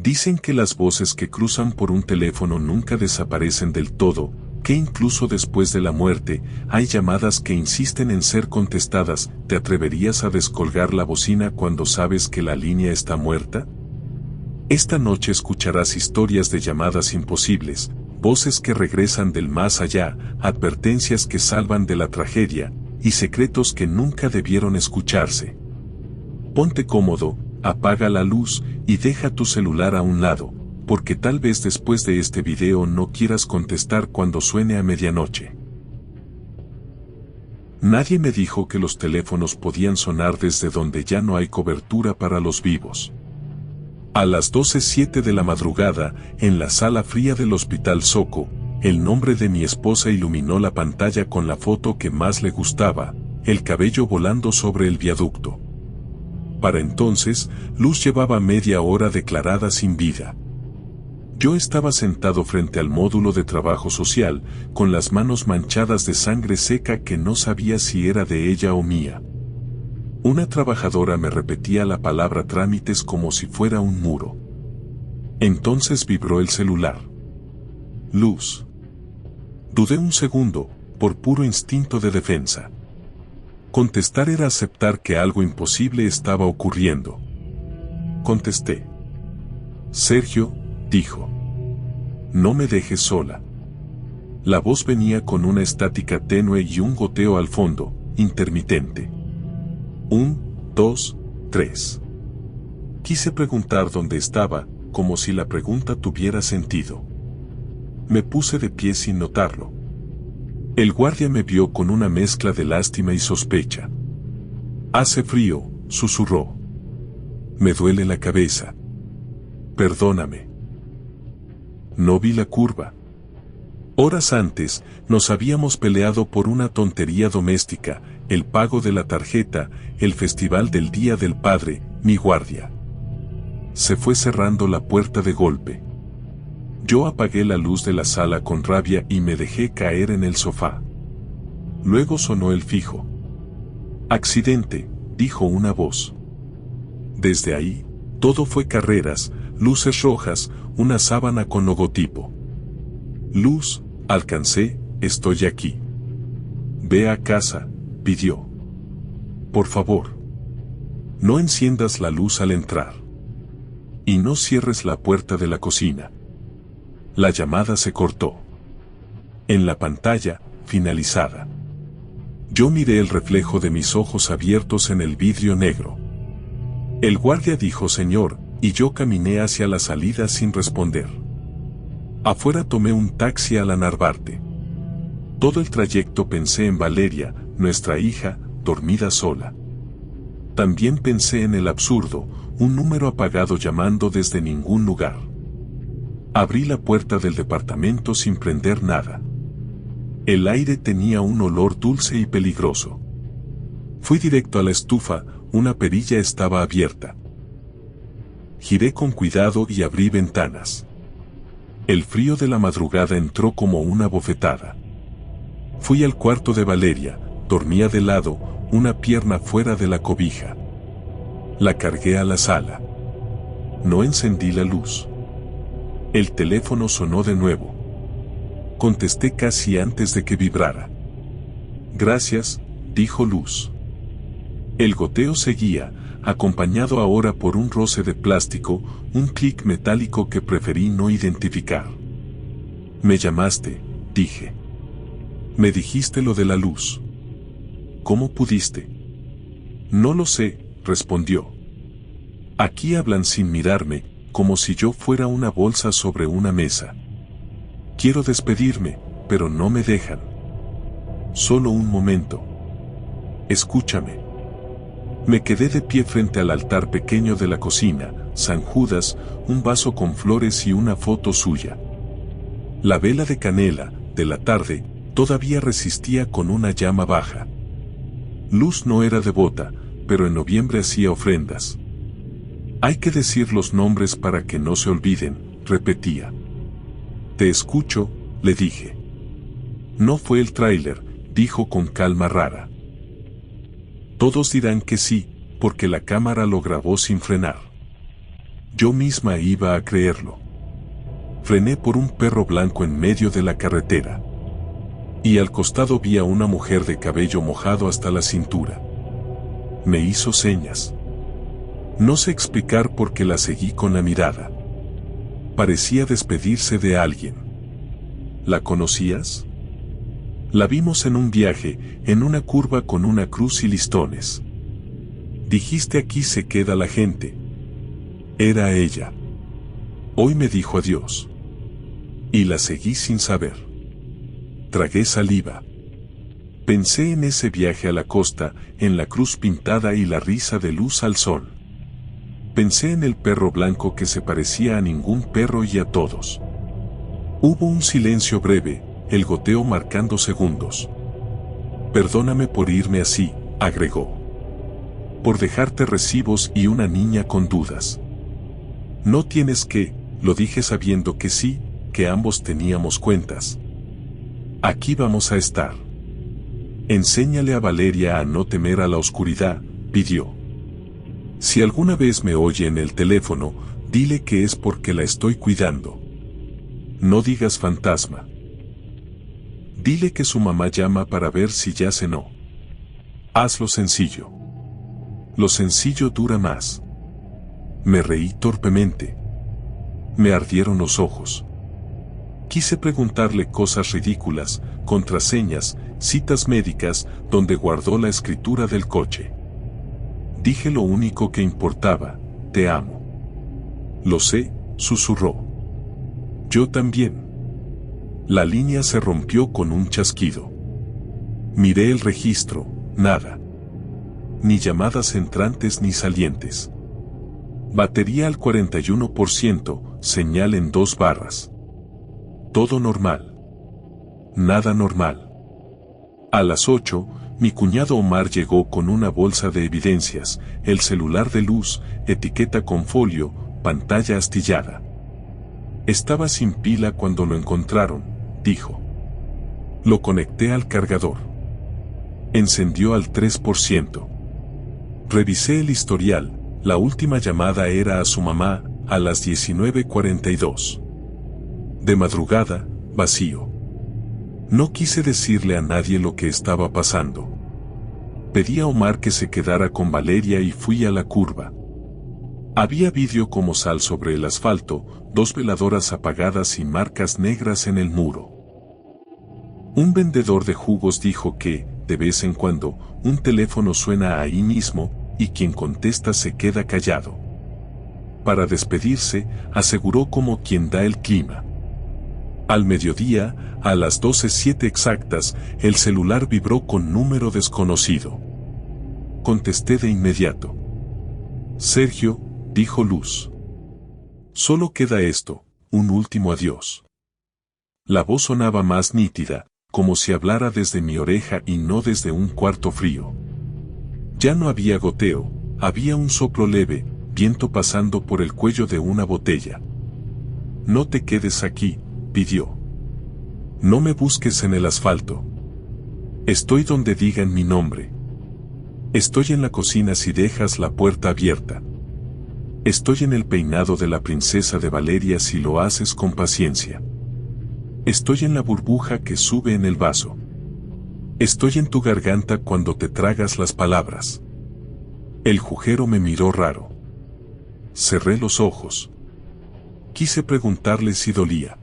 Dicen que las voces que cruzan por un teléfono nunca desaparecen del todo, que incluso después de la muerte, hay llamadas que insisten en ser contestadas. ¿Te atreverías a descolgar la bocina cuando sabes que la línea está muerta? Esta noche escucharás historias de llamadas imposibles, voces que regresan del más allá, advertencias que salvan de la tragedia, y secretos que nunca debieron escucharse. Ponte cómodo, apaga la luz, y deja tu celular a un lado, porque tal vez después de este video no quieras contestar cuando suene a medianoche. Nadie me dijo que los teléfonos podían sonar desde donde ya no hay cobertura para los vivos. A las 12:07 de la madrugada, en la sala fría del Hospital Soco, el nombre de mi esposa iluminó la pantalla con la foto que más le gustaba, el cabello volando sobre el viaducto. Para entonces, Luz llevaba media hora declarada sin vida. Yo estaba sentado frente al módulo de trabajo social, con las manos manchadas de sangre seca que no sabía si era de ella o mía. Una trabajadora me repetía la palabra trámites como si fuera un muro. Entonces vibró el celular. Luz. Dudé un segundo, por puro instinto de defensa. Contestar era aceptar que algo imposible estaba ocurriendo. Contesté. Sergio, dijo. No me dejes sola. La voz venía con una estática tenue y un goteo al fondo, intermitente. 1, 2, 3. Quise preguntar dónde estaba, como si la pregunta tuviera sentido. Me puse de pie sin notarlo. El guardia me vio con una mezcla de lástima y sospecha. Hace frío, susurró. Me duele la cabeza. Perdóname. No vi la curva. Horas antes, nos habíamos peleado por una tontería doméstica, el pago de la tarjeta, el festival del Día del Padre, mi guardia. Se fue cerrando la puerta de golpe. Yo apagué la luz de la sala con rabia y me dejé caer en el sofá. Luego sonó el fijo. Accidente, dijo una voz. Desde ahí, todo fue carreras, luces rojas, una sábana con logotipo. Luz, alcancé, estoy aquí. Ve a casa, pidió. Por favor. No enciendas la luz al entrar. Y no cierres la puerta de la cocina. La llamada se cortó. En la pantalla, finalizada. Yo miré el reflejo de mis ojos abiertos en el vidrio negro. El guardia dijo señor, y yo caminé hacia la salida sin responder. Afuera tomé un taxi a la Narvarte. Todo el trayecto pensé en Valeria, nuestra hija, dormida sola. También pensé en el absurdo, un número apagado llamando desde ningún lugar. Abrí la puerta del departamento sin prender nada. El aire tenía un olor dulce y peligroso. Fui directo a la estufa, una perilla estaba abierta. Giré con cuidado y abrí ventanas. El frío de la madrugada entró como una bofetada. Fui al cuarto de Valeria, dormía de lado, una pierna fuera de la cobija. La cargué a la sala. No encendí la luz. El teléfono sonó de nuevo. Contesté casi antes de que vibrara. Gracias, dijo Luz. El goteo seguía, acompañado ahora por un roce de plástico, un clic metálico que preferí no identificar. Me llamaste, dije. Me dijiste lo de la luz. ¿Cómo pudiste? No lo sé, respondió. Aquí hablan sin mirarme, como si yo fuera una bolsa sobre una mesa. Quiero despedirme, pero no me dejan. Solo un momento. Escúchame. Me quedé de pie frente al altar pequeño de la cocina, San Judas, un vaso con flores y una foto suya. La vela de canela, de la tarde, todavía resistía con una llama baja. Luz no era devota, pero en noviembre hacía ofrendas. Hay que decir los nombres para que no se olviden, repetía. Te escucho, le dije. No fue el tráiler, dijo con calma rara. Todos dirán que sí, porque la cámara lo grabó sin frenar. Yo misma iba a creerlo. Frené por un perro blanco en medio de la carretera. Y al costado vi a una mujer de cabello mojado hasta la cintura. Me hizo señas. No sé explicar por qué la seguí con la mirada. Parecía despedirse de alguien. ¿La conocías? La vimos en un viaje, en una curva con una cruz y listones. Dijiste aquí se queda la gente. Era ella. Hoy me dijo adiós. Y la seguí sin saber. Tragué saliva. Pensé en ese viaje a la costa, en la cruz pintada y la risa de luz al sol. Pensé en el perro blanco que se parecía a ningún perro y a todos. Hubo un silencio breve, el goteo marcando segundos. Perdóname por irme así, agregó. Por dejarte recibos y una niña con dudas. No tienes que, lo dije sabiendo que sí, que ambos teníamos cuentas. Aquí vamos a estar. Enséñale a Valeria a no temer a la oscuridad, pidió. Si alguna vez me oye en el teléfono, dile que es porque la estoy cuidando. No digas fantasma. Dile que su mamá llama para ver si ya cenó. Hazlo sencillo. Lo sencillo dura más. Me reí torpemente. Me ardieron los ojos. Quise preguntarle cosas ridículas, contraseñas, citas médicas, donde guardó la escritura del coche. Dije lo único que importaba, te amo. Lo sé, susurró. Yo también. La línea se rompió con un chasquido. Miré el registro, nada. Ni llamadas entrantes ni salientes. Batería al 41%, señal en 2 barras. Todo normal. Nada normal. A las 8, mi cuñado Omar llegó con una bolsa de evidencias, el celular de luz, etiqueta con folio, pantalla astillada. Estaba sin pila cuando lo encontraron, dijo. Lo conecté al cargador. Encendió al 3%. Revisé el historial, la última llamada era a su mamá, a las 19:42. De madrugada, vacío. No quise decirle a nadie lo que estaba pasando. Pedí a Omar que se quedara con Valeria y fui a la curva. Había vidrio como sal sobre el asfalto, 2 veladoras apagadas y marcas negras en el muro. Un vendedor de jugos dijo que, de vez en cuando, un teléfono suena ahí mismo, y quien contesta se queda callado. Para despedirse, aseguró como quien da el clima. Al mediodía, a las 12:07 exactas, el celular vibró con número desconocido. Contesté de inmediato. Sergio, dijo Luz. Solo queda esto, un último adiós. La voz sonaba más nítida, como si hablara desde mi oreja y no desde un cuarto frío. Ya no había goteo, había un soplo leve, viento pasando por el cuello de una botella. No te quedes aquí, pidió. No me busques en el asfalto. Estoy donde digan mi nombre. Estoy en la cocina si dejas la puerta abierta. Estoy en el peinado de la princesa de Valeria si lo haces con paciencia. Estoy en la burbuja que sube en el vaso. Estoy en tu garganta cuando te tragas las palabras. El jujero me miró raro. Cerré los ojos. Quise preguntarle si dolía.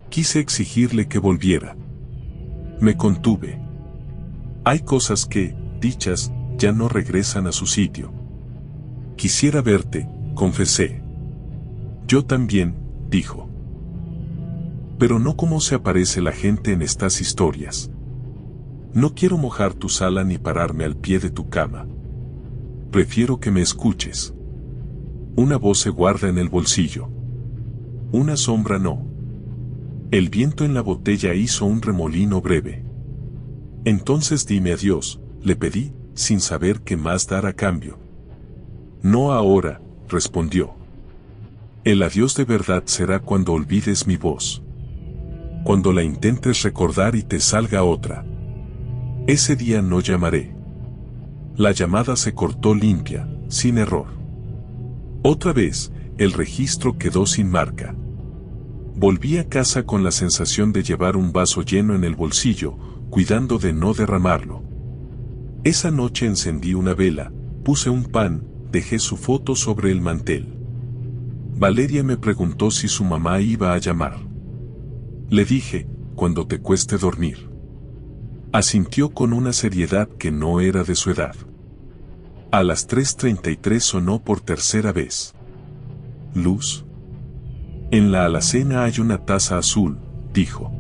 Quise exigirle que volviera. Me contuve. Hay cosas que, dichas, ya no regresan a su sitio. Quisiera verte, confesé. Yo también, dijo. Pero no como se aparece la gente en estas historias. No quiero mojar tu sala ni pararme al pie de tu cama. Prefiero que me escuches. Una voz se guarda en el bolsillo. Una sombra no. El viento en la botella hizo un remolino breve. Entonces dime adiós, le pedí, sin saber qué más dar a cambio. No ahora, respondió. El adiós de verdad será cuando olvides mi voz. Cuando la intentes recordar y te salga otra. Ese día no llamaré. La llamada se cortó limpia, sin error. Otra vez, el registro quedó sin marca. Volví a casa con la sensación de llevar un vaso lleno en el bolsillo, cuidando de no derramarlo. Esa noche encendí una vela, puse un pan, dejé su foto sobre el mantel. Valeria me preguntó si su mamá iba a llamar. Le dije, cuando te cueste dormir. Asintió con una seriedad que no era de su edad. A las 3:33 sonó por tercera vez. Luz. En la alacena hay una taza azul, dijo.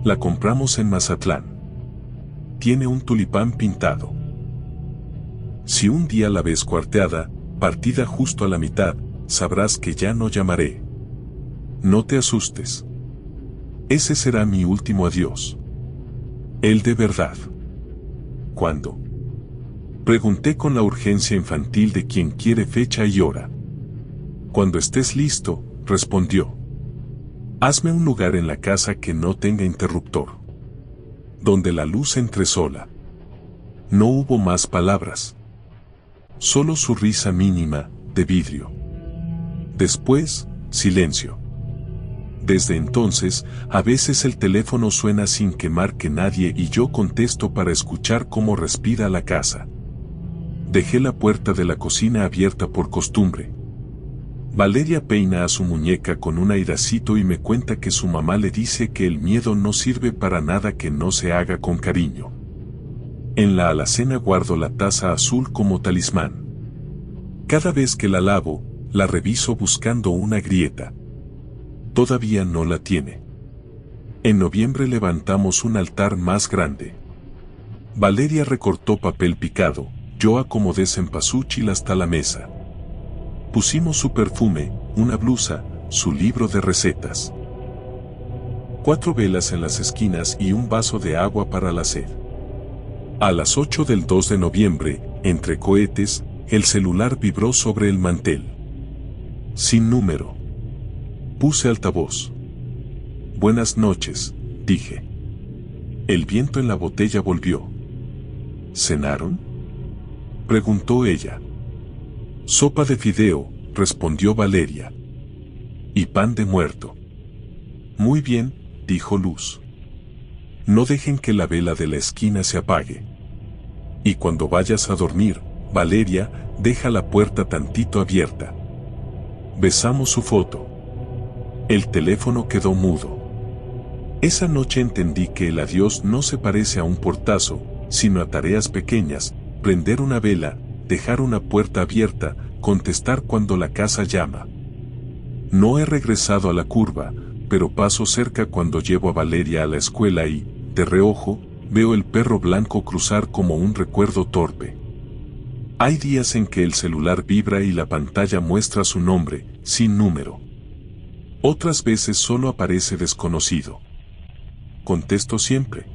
La compramos en Mazatlán. Tiene un tulipán pintado. Si un día la ves cuarteada, partida justo a la mitad, sabrás que ya no llamaré. No te asustes. Ese será mi último adiós. El de verdad. ¿Cuándo? Pregunté con la urgencia infantil de quien quiere fecha y hora. Cuando estés listo, respondió. Hazme un lugar en la casa que no tenga interruptor. Donde la luz entre sola. No hubo más palabras. Solo su risa mínima, de vidrio. Después, silencio. Desde entonces, a veces el teléfono suena sin que marque nadie y yo contesto para escuchar cómo respira la casa. Dejé la puerta de la cocina abierta por costumbre. Valeria peina a su muñeca con un airacito y me cuenta que su mamá le dice que el miedo no sirve para nada que no se haga con cariño. En la alacena guardo la taza azul como talismán. Cada vez que la lavo, la reviso buscando una grieta. Todavía no la tiene. En noviembre levantamos un altar más grande. Valeria recortó papel picado, yo acomodé cempasúchil hasta la mesa. Pusimos su perfume, una blusa, su libro de recetas. 4 velas en las esquinas y un vaso de agua para la sed. A las 8 del 2 de noviembre, entre cohetes, el celular vibró sobre el mantel. Sin número. Puse altavoz. Buenas noches, dije. El viento en la botella volvió. ¿Cenaron?, preguntó ella. Sopa de fideo, respondió Valeria. Y pan de muerto. Muy bien, dijo Luz. No dejen que la vela de la esquina se apague. Y cuando vayas a dormir, Valeria, deja la puerta tantito abierta. Besamos su foto. El teléfono quedó mudo. Esa noche entendí que el adiós no se parece a un portazo, sino a tareas pequeñas, prender una vela, dejar una puerta abierta, contestar cuando la casa llama. No he regresado a la curva, pero paso cerca cuando llevo a Valeria a la escuela y, de reojo, veo el perro blanco cruzar como un recuerdo torpe. Hay días en que el celular vibra y la pantalla muestra su nombre, sin número. Otras veces solo aparece desconocido. Contesto siempre.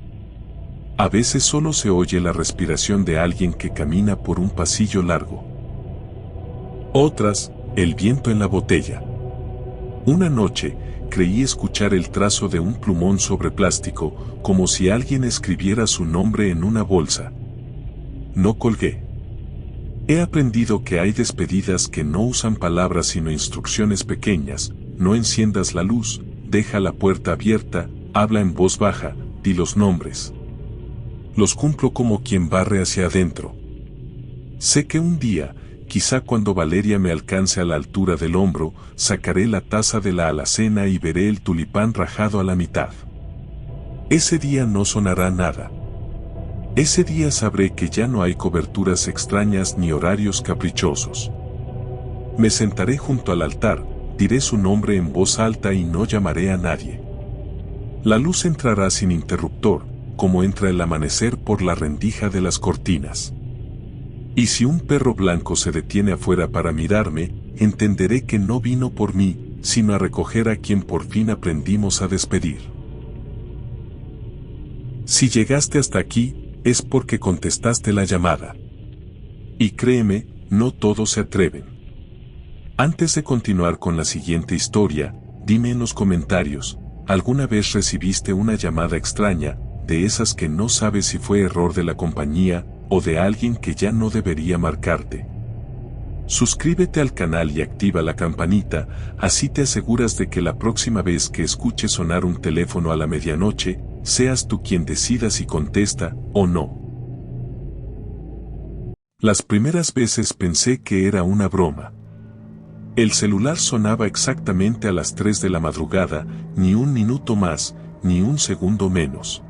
A veces solo se oye la respiración de alguien que camina por un pasillo largo. Otras, el viento en la botella. Una noche, creí escuchar el trazo de un plumón sobre plástico, como si alguien escribiera su nombre en una bolsa. No colgué. He aprendido que hay despedidas que no usan palabras sino instrucciones pequeñas. No enciendas la luz, deja la puerta abierta, habla en voz baja, di los nombres. Los cumplo como quien barre hacia adentro. Sé que un día, quizá cuando Valeria me alcance a la altura del hombro, sacaré la taza de la alacena y veré el tulipán rajado a la mitad. Ese día no sonará nada. Ese día sabré que ya no hay coberturas extrañas ni horarios caprichosos. Me sentaré junto al altar, diré su nombre en voz alta y no llamaré a nadie. La luz entrará sin interruptor, como entra el amanecer por la rendija de las cortinas. Y si un perro blanco se detiene afuera para mirarme, entenderé que no vino por mí, sino a recoger a quien por fin aprendimos a despedir. Si llegaste hasta aquí, es porque contestaste la llamada. Y créeme, no todos se atreven. Antes de continuar con la siguiente historia, dime en los comentarios, ¿alguna vez recibiste una llamada extraña, de esas que no sabes si fue error de la compañía, o de alguien que ya no debería marcarte? Suscríbete al canal y activa la campanita, así te aseguras de que la próxima vez que escuches sonar un teléfono a la medianoche, seas tú quien decida si contesta o no. Las primeras veces pensé que era una broma. El celular sonaba exactamente a las 3 de la madrugada, ni un minuto más, ni un segundo menos.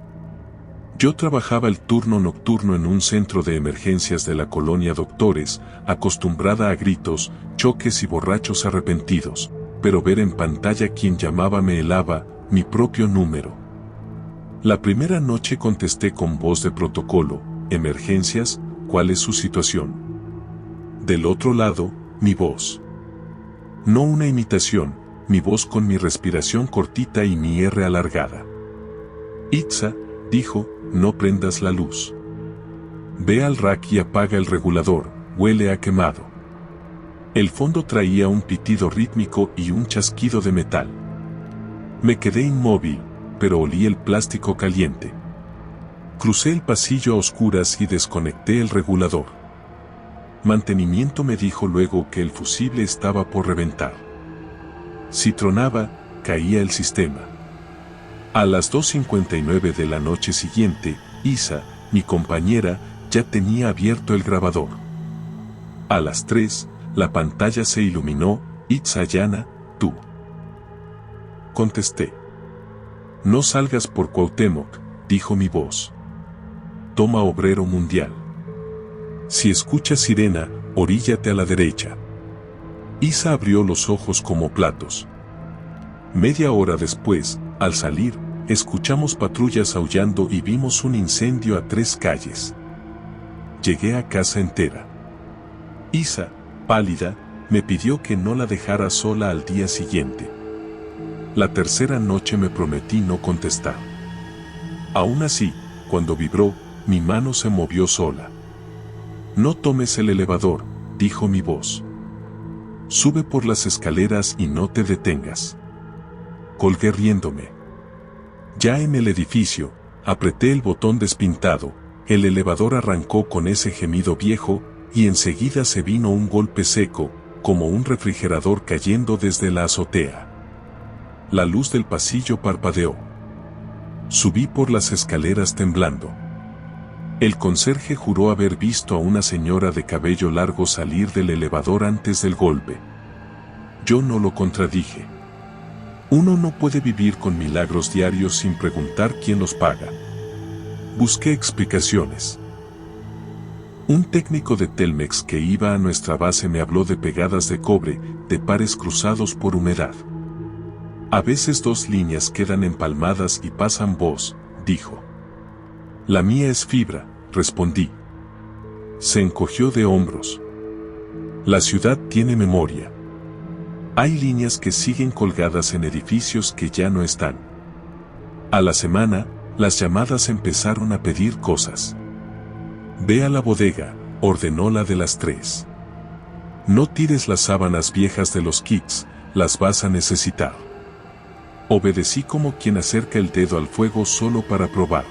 Yo trabajaba el turno nocturno en un centro de emergencias de la colonia Doctores, acostumbrada a gritos, choques y borrachos arrepentidos, pero ver en pantalla quien llamaba me helaba, mi propio número. La primera noche contesté con voz de protocolo, emergencias, ¿cuál es su situación? Del otro lado, mi voz. No una imitación, mi voz con mi respiración cortita y mi R alargada. Itza, dijo, no prendas la luz. Ve al rack y apaga el regulador, huele a quemado. El fondo traía un pitido rítmico y un chasquido de metal. Me quedé inmóvil, pero olí el plástico caliente. Crucé el pasillo a oscuras y desconecté el regulador. Mantenimiento me dijo luego que el fusible estaba por reventar. Si tronaba, caía el sistema. A las 2:59 de la noche siguiente, Isa, mi compañera, ya tenía abierto el grabador. A las 3, la pantalla se iluminó, Itzayana, tú. Contesté. No salgas por Cuauhtémoc, dijo mi voz. Toma Obrero Mundial. Si escuchas sirena, oríllate a la derecha. Isa abrió los ojos como platos. Media hora después, al salir, escuchamos patrullas aullando y vimos un incendio a 3 calles. Llegué a casa entera. Isa, pálida, me pidió que no la dejara sola al día siguiente. La tercera noche me prometí no contestar. Aún así, cuando vibró, mi mano se movió sola. No tomes el elevador, dijo mi voz. Sube por las escaleras y no te detengas. Colgué riéndome. Ya en el edificio, apreté el botón despintado, el elevador arrancó con ese gemido viejo, y enseguida se vino un golpe seco, como un refrigerador cayendo desde la azotea. La luz del pasillo parpadeó. Subí por las escaleras temblando. El conserje juró haber visto a una señora de cabello largo salir del elevador antes del golpe. Yo no lo contradije. Uno no puede vivir con milagros diarios sin preguntar quién los paga. Busqué explicaciones. Un técnico de Telmex que iba a nuestra base me habló de pegadas de cobre, de pares cruzados por humedad. A veces 2 líneas quedan empalmadas y pasan voz, dijo. La mía es fibra, respondí. Se encogió de hombros. La ciudad tiene memoria. Hay líneas que siguen colgadas en edificios que ya no están. A la semana, las llamadas empezaron a pedir cosas. Ve a la bodega, ordenó la de las 3. No tires las sábanas viejas de los kits, las vas a necesitar. Obedecí como quien acerca el dedo al fuego solo para probar.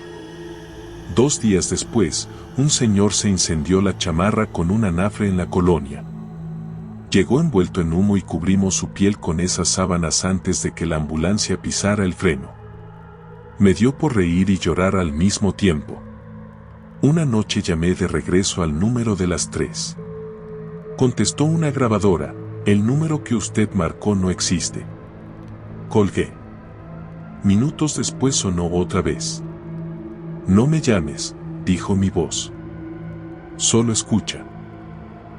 2 días después, un señor se incendió la chamarra con un anafre en la colonia. Llegó envuelto en humo y cubrimos su piel con esas sábanas antes de que la ambulancia pisara el freno. Me dio por reír y llorar al mismo tiempo. Una noche llamé de regreso al número de las 3. Contestó una grabadora, el número que usted marcó no existe. Colgué. Minutos después sonó otra vez. No me llames, dijo mi voz. Solo escucha.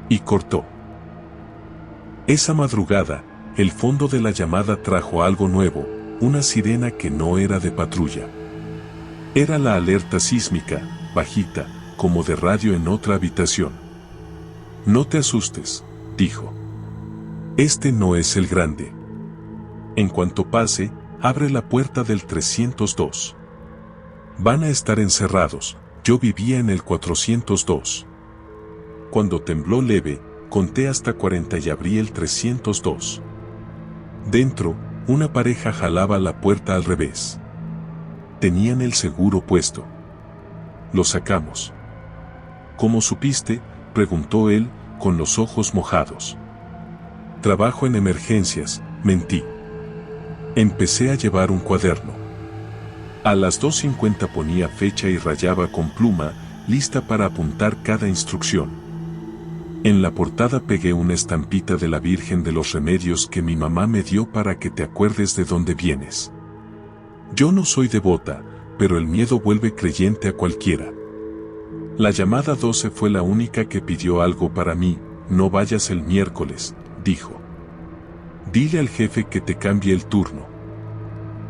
Y cortó. Esa madrugada, el fondo de la llamada trajo algo nuevo, una sirena que no era de patrulla. Era la alerta sísmica, bajita, como de radio en otra habitación. No te asustes, dijo. Este no es el grande. En cuanto pase, abre la puerta del 302. Van a estar encerrados, yo vivía en el 402. Cuando tembló leve, conté hasta 40 y abrí el 302. Dentro, una pareja jalaba la puerta al revés. Tenían el seguro puesto. Lo sacamos. ¿Cómo supiste?, preguntó él, con los ojos mojados. Trabajo en emergencias, mentí. Empecé a llevar un cuaderno. A las 2:50 ponía fecha y rayaba con pluma, lista para apuntar cada instrucción. En la portada pegué una estampita de la Virgen de los Remedios que mi mamá me dio para que te acuerdes de dónde vienes. Yo no soy devota, pero el miedo vuelve creyente a cualquiera. La llamada 12 fue la única que pidió algo para mí. No vayas el miércoles, dijo. Dile al jefe que te cambie el turno.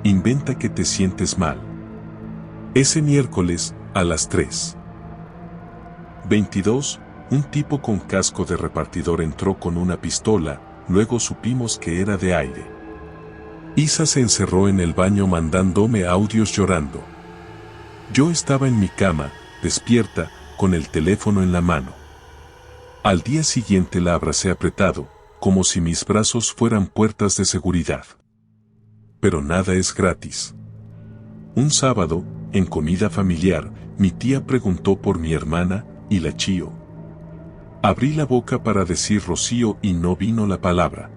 Inventa que te sientes mal. Ese miércoles, a las 3:22, un tipo con casco de repartidor entró con una pistola, luego supimos que era de aire. Isa se encerró en el baño mandándome audios llorando. Yo estaba en mi cama, despierta, con el teléfono en la mano. Al día siguiente la abracé apretado, como si mis brazos fueran puertas de seguridad. Pero nada es gratis. Un sábado, en comida familiar, mi tía preguntó por mi hermana, y la Chío. Abrí la boca para decir Rocío y no vino la palabra.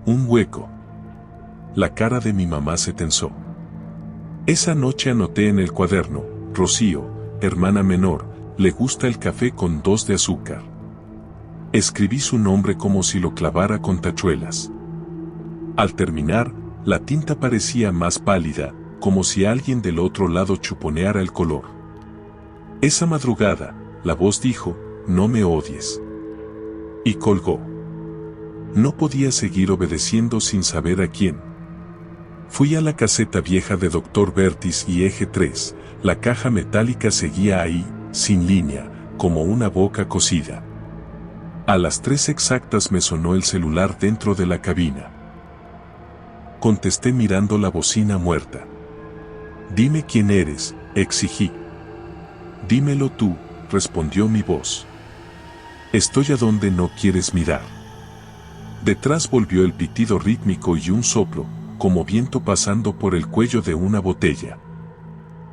Un hueco. La cara de mi mamá se tensó. Esa noche anoté en el cuaderno, Rocío, hermana menor, le gusta el café con 2 de azúcar. Escribí su nombre como si lo clavara con tachuelas. Al terminar, la tinta parecía más pálida, como si alguien del otro lado chuponeara el color. Esa madrugada, la voz dijo, no me odies. Y colgó. No podía seguir obedeciendo sin saber a quién. Fui a la caseta vieja de Dr. Vertis y Eje 3, la caja metálica seguía ahí, sin línea, como una boca cosida. A las 3 exactas me sonó el celular dentro de la cabina. Contesté mirando la bocina muerta. Dime quién eres, exigí. Dímelo tú, respondió mi voz. Estoy a donde no quieres mirar. Detrás volvió el pitido rítmico y un soplo, como viento pasando por el cuello de una botella.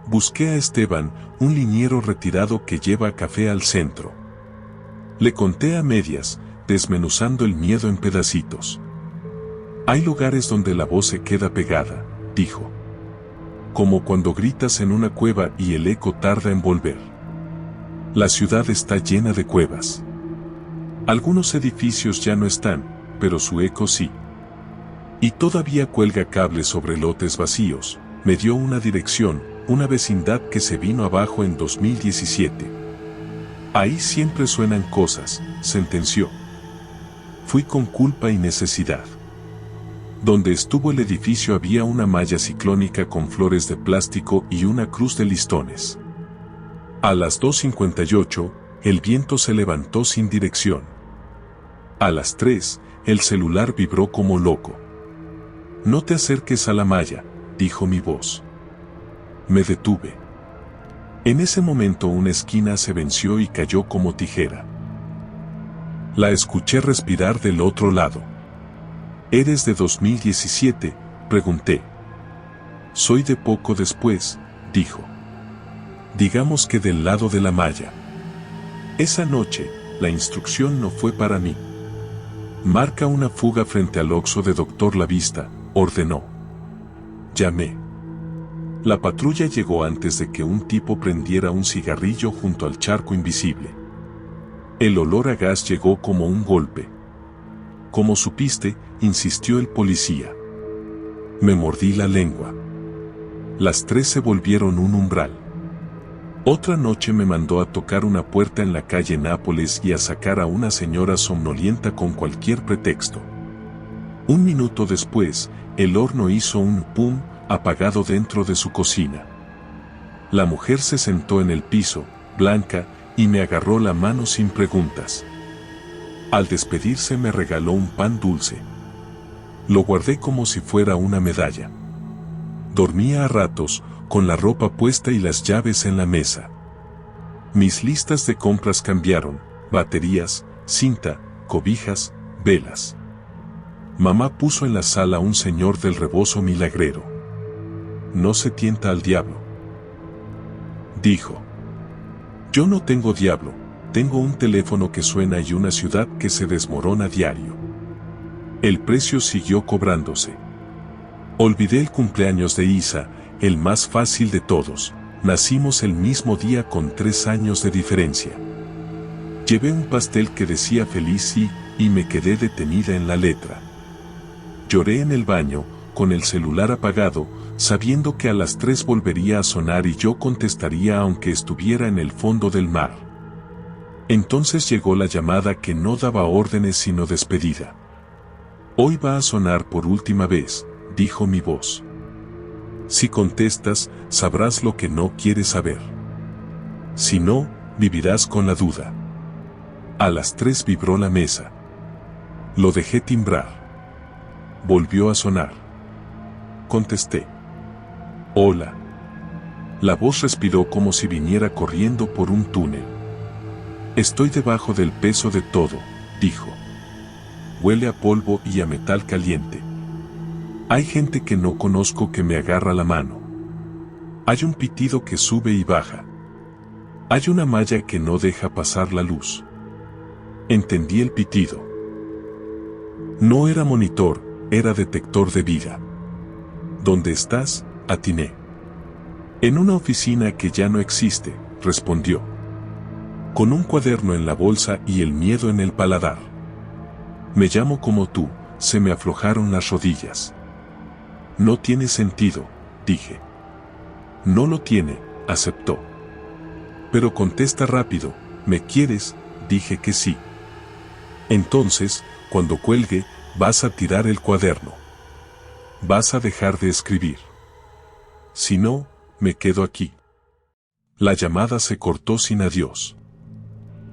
Busqué a Esteban, un liniero retirado que lleva café al centro. Le conté a medias, desmenuzando el miedo en pedacitos. Hay lugares donde la voz se queda pegada, dijo. Como cuando gritas en una cueva y el eco tarda en volver. La ciudad está llena de cuevas. Algunos edificios ya no están, pero su eco sí. Y todavía cuelga cables sobre lotes vacíos. Me dio una dirección, una vecindad que se vino abajo en 2017. Ahí siempre suenan cosas, sentenció. Fui con culpa y necesidad. Donde estuvo el edificio había una malla ciclónica con flores de plástico y una cruz de listones. A las 2:58, el viento se levantó sin dirección. A las 3, el celular vibró como loco. No te acerques a la malla, dijo mi voz. Me detuve. En ese momento una esquina se venció y cayó como tijera. La escuché respirar del otro lado. ¿Eres de 2017? Pregunté. Soy de poco después, dijo. Digamos que del lado de la malla. Esa noche, la instrucción no fue para mí. Marca una fuga frente al Oxxo de Dr. Lavista, ordenó. Llamé. La patrulla llegó antes de que un tipo prendiera un cigarrillo junto al charco invisible. El olor a gas llegó como un golpe. ¿Cómo supiste?, insistió el policía. Me mordí la lengua. Las 3 se volvieron un umbral. Otra noche me mandó a tocar una puerta en la calle Nápoles y a sacar a una señora somnolienta con cualquier pretexto. Un minuto después, el horno hizo un pum apagado dentro de su cocina. La mujer se sentó en el piso, blanca, y me agarró la mano sin preguntas. Al despedirse me regaló un pan dulce. Lo guardé como si fuera una medalla. Dormía a ratos, con la ropa puesta y las llaves en la mesa. Mis listas de compras cambiaron: baterías, cinta, cobijas, velas. Mamá puso en la sala un señor del rebozo milagrero. No se tienta al diablo, dijo. Yo no tengo diablo, Tengo un teléfono que suena y una ciudad que se desmorona a diario. El precio siguió cobrándose. Olvidé el cumpleaños de Isa, el más fácil de todos. Nacimos el mismo día con 3 años de diferencia. Llevé un pastel que decía feliz y me quedé detenida en la letra. Lloré en el baño, con el celular apagado, sabiendo que a las 3 volvería a sonar y yo contestaría aunque estuviera en el fondo del mar. Entonces llegó la llamada que no daba órdenes sino despedida. Hoy va a sonar por última vez, dijo mi voz. Si contestas, sabrás lo que no quieres saber. Si no, vivirás con la duda. A las 3 vibró la mesa. Lo dejé timbrar. Volvió a sonar. Contesté. Hola. La voz respiró como si viniera corriendo por un túnel. Estoy debajo del peso de todo, dijo. Huele a polvo y a metal caliente. Hay gente que no conozco que me agarra la mano. Hay un pitido que sube y baja. Hay una malla que no deja pasar la luz. Entendí el pitido. No era monitor, era detector de vida. ¿Dónde estás? Atiné. En una oficina que ya no existe, respondió. Con un cuaderno en la bolsa y el miedo en el paladar. Me llamo como tú, se me aflojaron las rodillas. No tiene sentido, dije. No lo tiene, aceptó. Pero contesta rápido, ¿me quieres? Dije que sí. Entonces, cuando cuelgue, vas a tirar el cuaderno. Vas a dejar de escribir. Si no, me quedo aquí. La llamada se cortó sin adiós.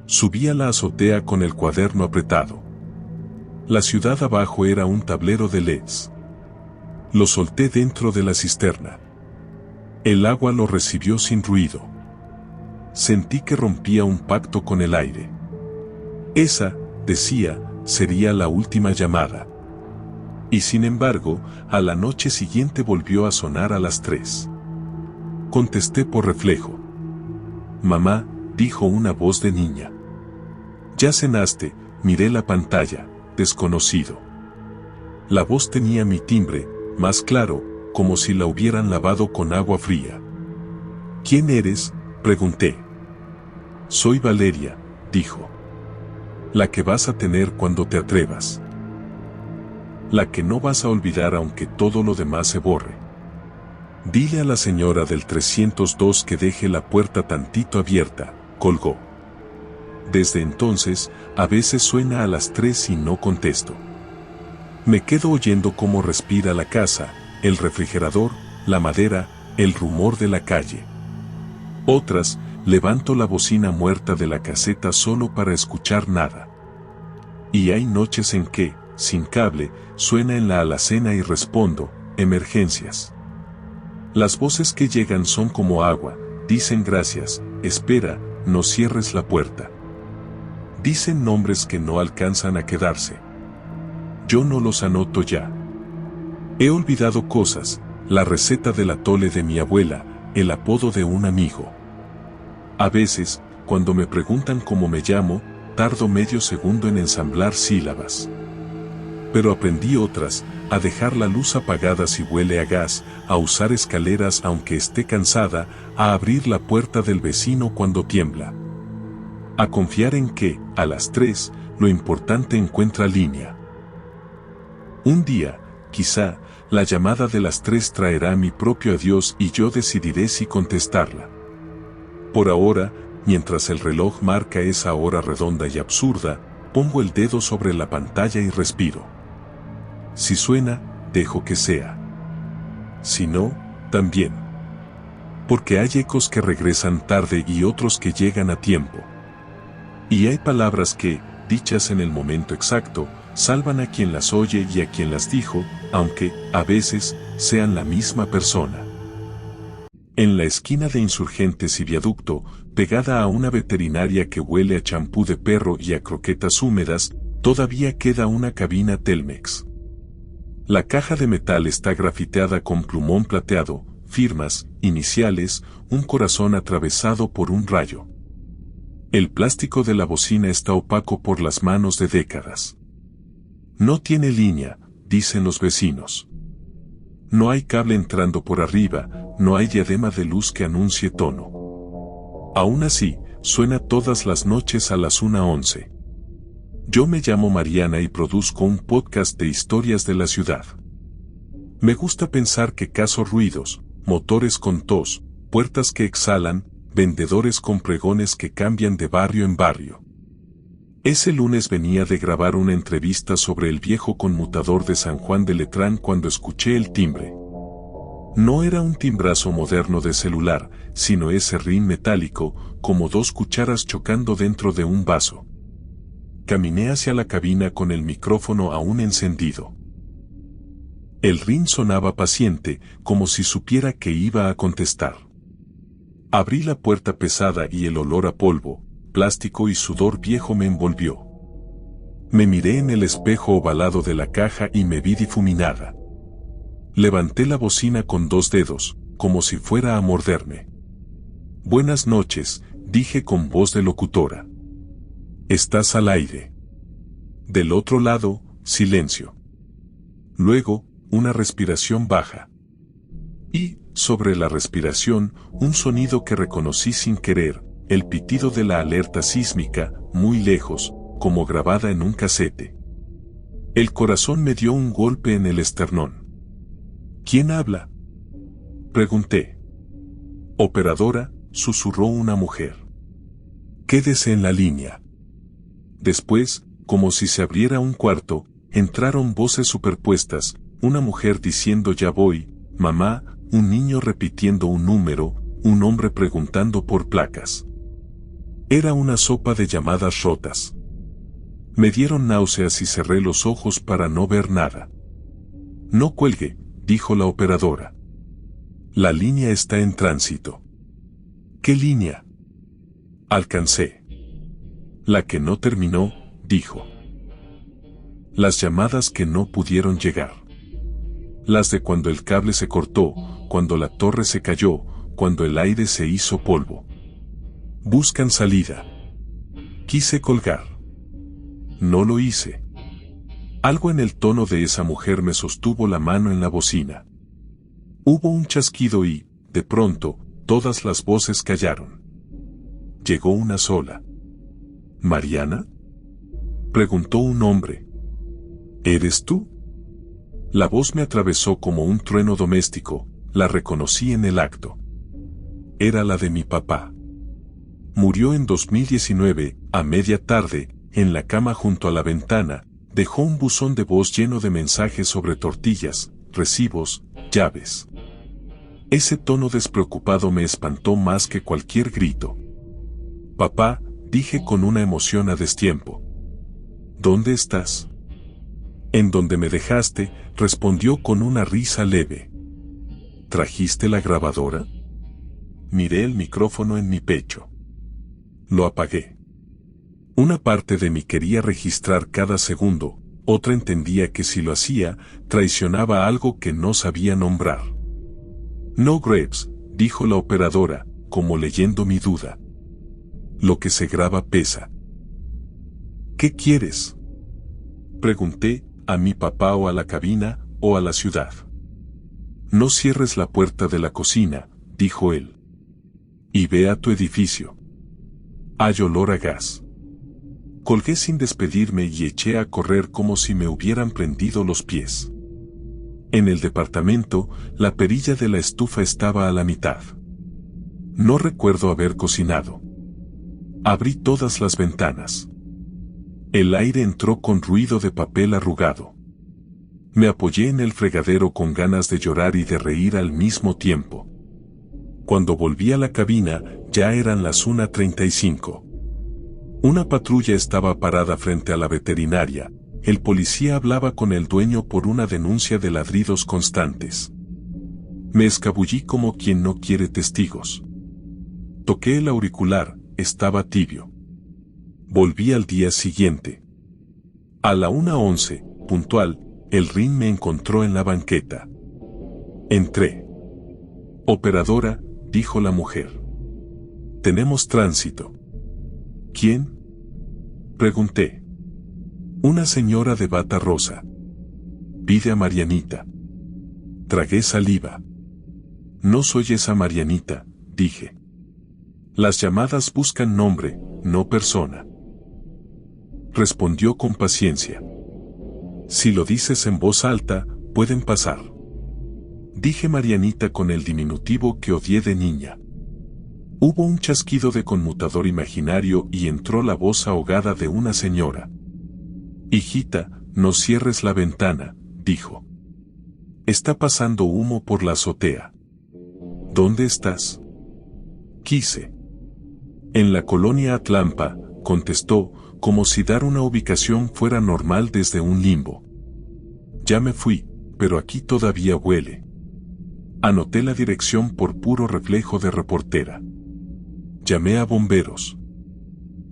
Subí a la azotea con el cuaderno apretado. La ciudad abajo era un tablero de LEDs. Lo solté dentro de la cisterna. El agua lo recibió sin ruido. Sentí que rompía un pacto con el aire. Esa, decía, sería la última llamada. Y sin embargo, a la noche siguiente volvió a sonar a las 3. Contesté por reflejo. Mamá, dijo una voz de niña. Ya cenaste, miré la pantalla, desconocido. La voz tenía mi timbre, más claro, como si la hubieran lavado con agua fría. ¿Quién eres?, pregunté. Soy Valeria, dijo. La que vas a tener cuando te atrevas. La que no vas a olvidar aunque todo lo demás se borre. Dile a la señora del 302 que deje la puerta tantito abierta, colgó. Desde entonces, a veces suena a las 3 y no contesto. Me quedo oyendo cómo respira la casa, el refrigerador, la madera, el rumor de la calle. Otras, levanto la bocina muerta de la caseta solo para escuchar nada. Y hay noches en que, sin cable, suena en la alacena y respondo, emergencias. Las voces que llegan son como agua, dicen gracias, espera, no cierres la puerta. Dicen nombres que no alcanzan a quedarse. Yo no los anoto ya. He olvidado cosas, la receta del atole de mi abuela, el apodo de un amigo. A veces, cuando me preguntan cómo me llamo, tardo medio segundo en ensamblar sílabas. Pero aprendí otras, a dejar la luz apagada si huele a gas, a usar escaleras aunque esté cansada, a abrir la puerta del vecino cuando tiembla. A confiar en que, a las 3, lo importante encuentra línea. Un día, quizá, la llamada de las 3 traerá mi propio adiós y yo decidiré si contestarla. Por ahora, mientras el reloj marca esa hora redonda y absurda, pongo el dedo sobre la pantalla y respiro. Si suena, dejo que sea. Si no, también. Porque hay ecos que regresan tarde y otros que llegan a tiempo. Y hay palabras que, dichas en el momento exacto, salvan a quien las oye y a quien las dijo, aunque, a veces, sean la misma persona. En la esquina de Insurgentes y Viaducto, pegada a una veterinaria que huele a champú de perro y a croquetas húmedas, todavía queda una cabina Telmex. La caja de metal está grafiteada con plumón plateado, firmas, iniciales, un corazón atravesado por un rayo. El plástico de la bocina está opaco por las manos de décadas. No tiene línea, dicen los vecinos. No hay cable entrando por arriba, no hay diadema de luz que anuncie tono. Aún así, suena todas las noches a las 1:11. Yo me llamo Mariana y produzco un podcast de historias de la ciudad. Me gusta pensar que cazo ruidos, motores con tos, puertas que exhalan, vendedores con pregones que cambian de barrio en barrio. Ese lunes venía de grabar una entrevista sobre el viejo conmutador de San Juan de Letrán cuando escuché el timbre. No era un timbrazo moderno de celular, sino ese rin metálico, como 2 cucharas chocando dentro de un vaso. Caminé hacia la cabina con el micrófono aún encendido. El rin sonaba paciente, como si supiera que iba a contestar. Abrí la puerta pesada y el olor a polvo, plástico y sudor viejo me envolvió. Me miré en el espejo ovalado de la caja y me vi difuminada. Levanté la bocina con 2 dedos, como si fuera a morderme. Buenas noches, dije con voz de locutora. Estás al aire. Del otro lado, silencio. Luego, una respiración baja. Y, sobre la respiración, un sonido que reconocí sin querer, el pitido de la alerta sísmica, muy lejos, como grabada en un casete. El corazón me dio un golpe en el esternón. ¿Quién habla?, pregunté. Operadora, susurró una mujer. Quédese en la línea. Después, como si se abriera un cuarto, entraron voces superpuestas, una mujer diciendo ya voy, mamá, un niño repitiendo un número, un hombre preguntando por placas. Era una sopa de llamadas rotas. Me dieron náuseas y cerré los ojos para no ver nada. No cuelgue, dijo la operadora. La línea está en tránsito. ¿Qué línea? Alcancé. La que no terminó, dijo. Las llamadas que no pudieron llegar. Las de cuando el cable se cortó, cuando la torre se cayó, cuando el aire se hizo polvo. Buscan salida. Quise colgar. No lo hice. Algo en el tono de esa mujer me sostuvo la mano en la bocina. Hubo un chasquido y, de pronto, todas las voces callaron. Llegó una sola. ¿Mariana?, preguntó un hombre. ¿Eres tú? La voz me atravesó como un trueno doméstico, la reconocí en el acto. Era la de mi papá. Murió en 2019, a media tarde, en la cama junto a la ventana, dejó un buzón de voz lleno de mensajes sobre tortillas, recibos, llaves. Ese tono despreocupado me espantó más que cualquier grito. Papá, dije con una emoción a destiempo. ¿Dónde estás? En donde me dejaste, respondió con una risa leve. ¿Trajiste la grabadora? Miré el micrófono en mi pecho. Lo apagué. Una parte de mí quería registrar cada segundo, otra entendía que si lo hacía, traicionaba algo que no sabía nombrar. No, Graves, dijo la operadora, como leyendo mi duda. Lo que se graba pesa. ¿Qué quieres?, pregunté, a mi papá o a la cabina, o a la ciudad. No cierres la puerta de la cocina, dijo él. Y ve a tu edificio. Hay olor a gas. Colgué sin despedirme y eché a correr como si me hubieran prendido los pies. En el departamento, la perilla de la estufa estaba a la mitad. No recuerdo haber cocinado. Abrí todas las ventanas. El aire entró con ruido de papel arrugado. Me apoyé en el fregadero con ganas de llorar y de reír al mismo tiempo. Cuando volví a la cabina, ya eran las 1:35. Una patrulla estaba parada frente a la veterinaria. El policía hablaba con el dueño por una denuncia de ladridos constantes. Me escabullí como quien no quiere testigos. Toqué el auricular, estaba tibio. Volví al día siguiente. A la 1:11, puntual, el RIN me encontró en la banqueta. Entré. Operadora, dijo la mujer. Tenemos tránsito. ¿Quién? Pregunté. Una señora de bata rosa. Pide a Marianita. Tragué saliva. No soy esa Marianita, dije. Las llamadas buscan nombre, no persona. Respondió con paciencia. Si lo dices en voz alta, pueden pasar. Dije Marianita con el diminutivo que odié de niña. Hubo un chasquido de conmutador imaginario y entró la voz ahogada de una señora. Hijita, no cierres la ventana, dijo. Está pasando humo por la azotea. ¿Dónde estás? Quise. En la colonia Atlampa, contestó, como si dar una ubicación fuera normal desde un limbo. Ya me fui, pero aquí todavía huele. Anoté la dirección por puro reflejo de reportera. Llamé a bomberos.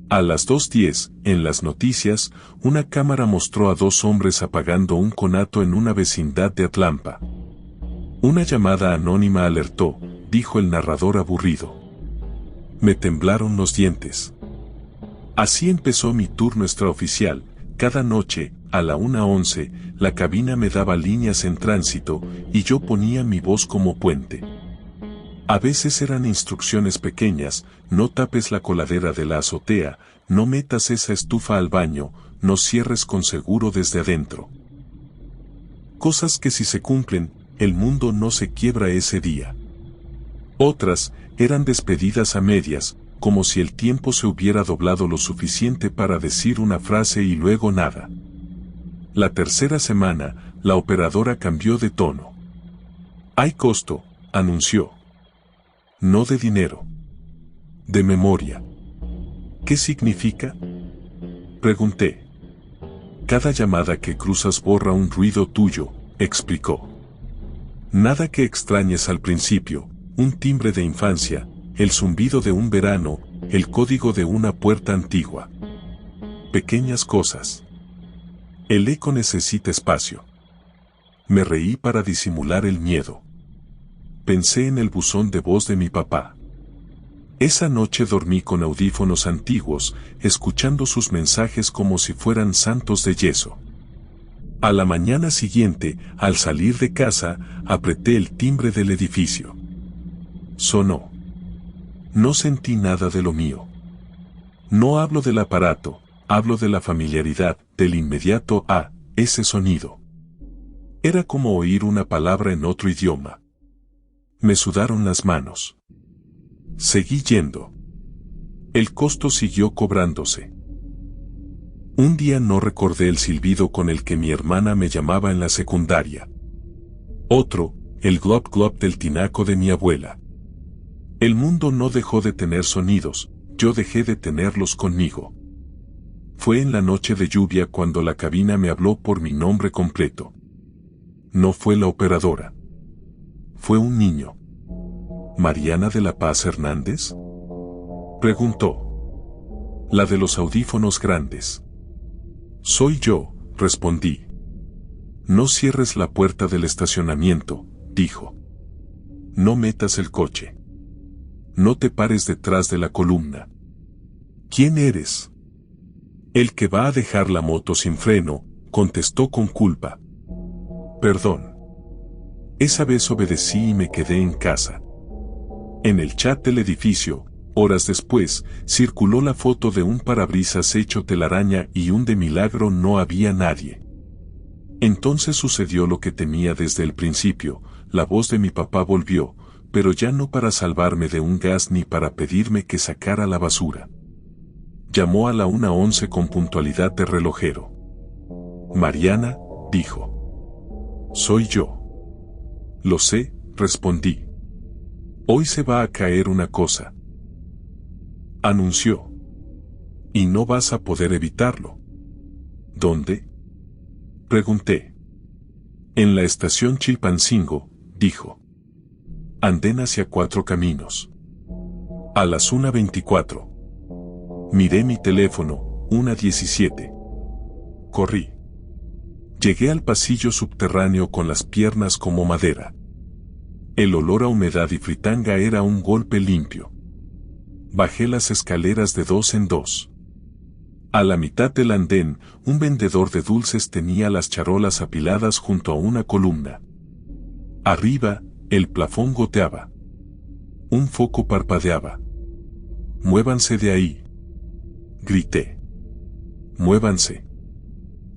A las 2:10, en las noticias, una cámara mostró a 2 hombres apagando un conato en una vecindad de Atlampa. Una llamada anónima alertó, dijo el narrador aburrido. Me temblaron los dientes. Así empezó mi turno extraoficial. Cada noche, a la 1:11, la cabina me daba líneas en tránsito, y yo ponía mi voz como puente. A veces eran instrucciones pequeñas: no tapes la coladera de la azotea, no metas esa estufa al baño, no cierres con seguro desde adentro. Cosas que si se cumplen, el mundo no se quiebra ese día. Otras, eran despedidas a medias, como si el tiempo se hubiera doblado lo suficiente para decir una frase y luego nada. La tercera semana, la operadora cambió de tono. Hay costo, anunció. No de dinero. De memoria. ¿Qué significa? Pregunté. Cada llamada que cruzas borra un ruido tuyo, explicó. Nada que extrañes al principio, un timbre de infancia, el zumbido de un verano, el código de una puerta antigua. Pequeñas cosas. El eco necesita espacio. Me reí para disimular el miedo. Pensé en el buzón de voz de mi papá. Esa noche dormí con audífonos antiguos, escuchando sus mensajes como si fueran santos de yeso. A la mañana siguiente, al salir de casa, apreté el timbre del edificio. Sonó. No sentí nada de lo mío. No hablo del aparato, hablo de la familiaridad, del inmediato a ese sonido. Era como oír una palabra en otro idioma. Me sudaron las manos. Seguí yendo. El costo siguió cobrándose. Un día no recordé el silbido con el que mi hermana me llamaba en la secundaria. Otro, el glop glop del tinaco de mi abuela. El mundo no dejó de tener sonidos, yo dejé de tenerlos conmigo. Fue en la noche de lluvia cuando la cabina me habló por mi nombre completo. No fue la operadora. Fue un niño. ¿Mariana de la Paz Hernández? Preguntó. La de los audífonos grandes. Soy yo, respondí. No cierres la puerta del estacionamiento, dijo. No metas el coche. No te pares detrás de la columna. ¿Quién eres? El que va a dejar la moto sin freno, contestó con culpa. Perdón. Esa vez obedecí y me quedé en casa. En el chat del edificio, horas después, circuló la foto de un parabrisas hecho telaraña y de milagro no había nadie. Entonces sucedió lo que temía desde el principio, la voz de mi papá volvió, pero ya no para salvarme de un gas ni para pedirme que sacara la basura. Llamó a la 1:11 con puntualidad de relojero. Mariana, dijo. Soy yo. Lo sé, respondí. Hoy se va a caer una cosa. Anunció. Y no vas a poder evitarlo. ¿Dónde? Pregunté. En la estación Chilpancingo, dijo. Andén hacia 4 caminos. A las 1:24. Miré mi teléfono, 1:17. Corrí. Llegué al pasillo subterráneo con las piernas como madera. El olor a humedad y fritanga era un golpe limpio. Bajé las escaleras de 2 en 2. A la mitad del andén, un vendedor de dulces tenía las charolas apiladas junto a una columna. Arriba, el plafón goteaba. Un foco parpadeaba. «Muévanse de ahí», grité. «Muévanse».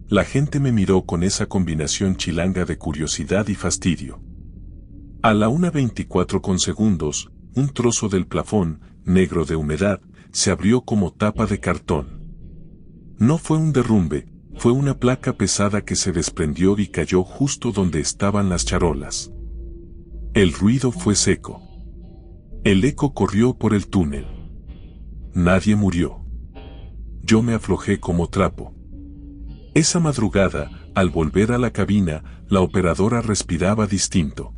La gente me miró con esa combinación chilanga de curiosidad y fastidio. A la 1:24 un trozo del plafón, negro de humedad, se abrió como tapa de cartón. No fue un derrumbe, fue una placa pesada que se desprendió y cayó justo donde estaban las charolas. El ruido fue seco. El eco corrió por el túnel. Nadie murió. Yo me aflojé como trapo. Esa madrugada, al volver a la cabina, la operadora respiraba distinto.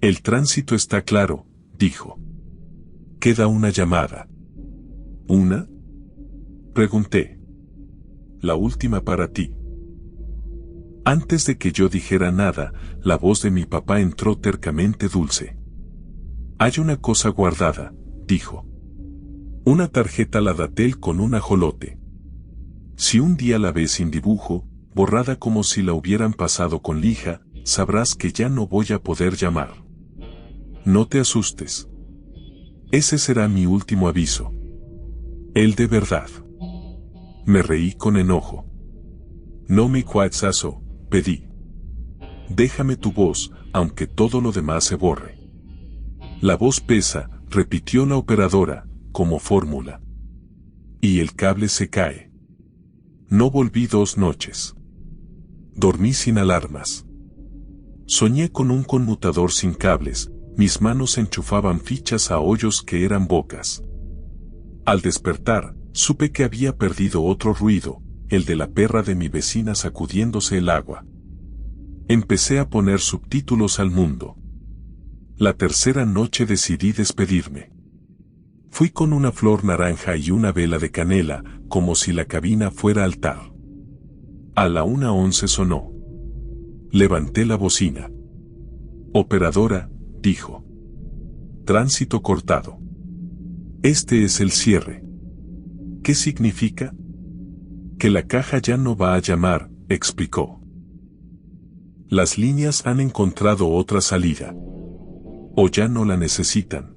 «El tránsito está claro», dijo. «Queda una llamada». «¿Una?», pregunté. «La última para ti». Antes de que yo dijera nada, la voz de mi papá entró tercamente dulce. «Hay una cosa guardada», dijo. «Una tarjeta Ladatel con un ajolote. Si un día la ves sin dibujo, borrada como si la hubieran pasado con lija, sabrás que ya no voy a poder llamar. No te asustes. Ese será mi último aviso. El de verdad». Me reí con enojo. «No me cuatzazo», pedí. «Déjame tu voz, aunque todo lo demás se borre». «La voz pesa», repitió la operadora, como fórmula. «Y el cable se cae». No volví 2 noches. Dormí sin alarmas. Soñé con un conmutador sin cables, mis manos enchufaban fichas a hoyos que eran bocas. Al despertar, supe que había perdido otro ruido, el de la perra de mi vecina sacudiéndose el agua. Empecé a poner subtítulos al mundo. La tercera noche decidí despedirme. Fui con una flor naranja y una vela de canela, como si la cabina fuera altar. A la 1:11 sonó. Levanté la bocina. «Operadora», dijo. «Tránsito cortado. Este es el cierre». «¿Qué significa?» «Que la caja ya no va a llamar», explicó. «Las líneas han encontrado otra salida. O ya no la necesitan».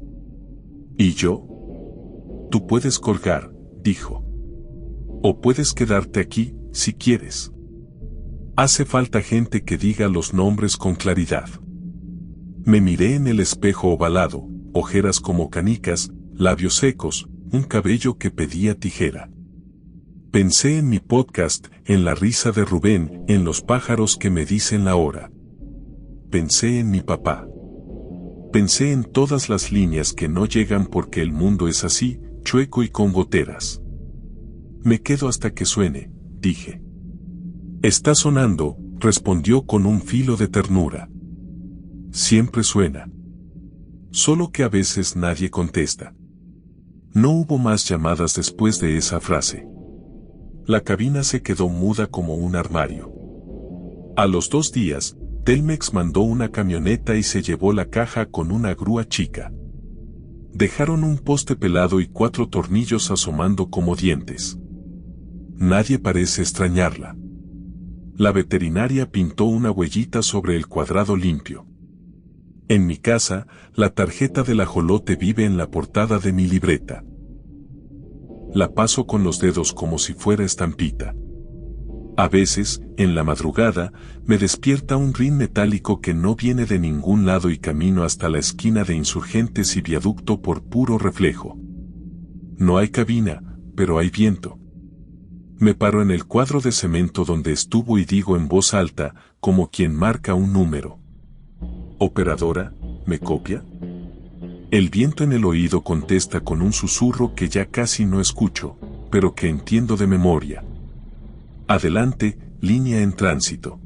«¿Y yo?» «Tú puedes colgar», dijo. «O puedes quedarte aquí, si quieres. Hace falta gente que diga los nombres con claridad». Me miré en el espejo ovalado, ojeras como canicas, labios secos, un cabello que pedía tijera. Pensé en mi podcast, en la risa de Rubén, en los pájaros que me dicen la hora. Pensé en mi papá. Pensé en todas las líneas que no llegan porque el mundo es así, chueco y con goteras. «Me quedo hasta que suene», dije. «Está sonando», respondió con un filo de ternura. «Siempre suena. Solo que a veces nadie contesta». No hubo más llamadas después de esa frase. La cabina se quedó muda como un armario. A los 2 días, Telmex mandó una camioneta y se llevó la caja con una grúa chica. Dejaron un poste pelado y 4 tornillos asomando como dientes. Nadie parece extrañarla. La veterinaria pintó una huellita sobre el cuadrado limpio. En mi casa, la tarjeta del ajolote vive en la portada de mi libreta. La paso con los dedos como si fuera estampita. A veces, en la madrugada, me despierta un rin metálico que no viene de ningún lado y camino hasta la esquina de Insurgentes y Viaducto por puro reflejo. No hay cabina, pero hay viento. Me paro en el cuadro de cemento donde estuvo y digo en voz alta, como quien marca un número. «Operadora, ¿me copia?». El viento en el oído contesta con un susurro que ya casi no escucho, pero que entiendo de memoria. «Adelante, línea en tránsito».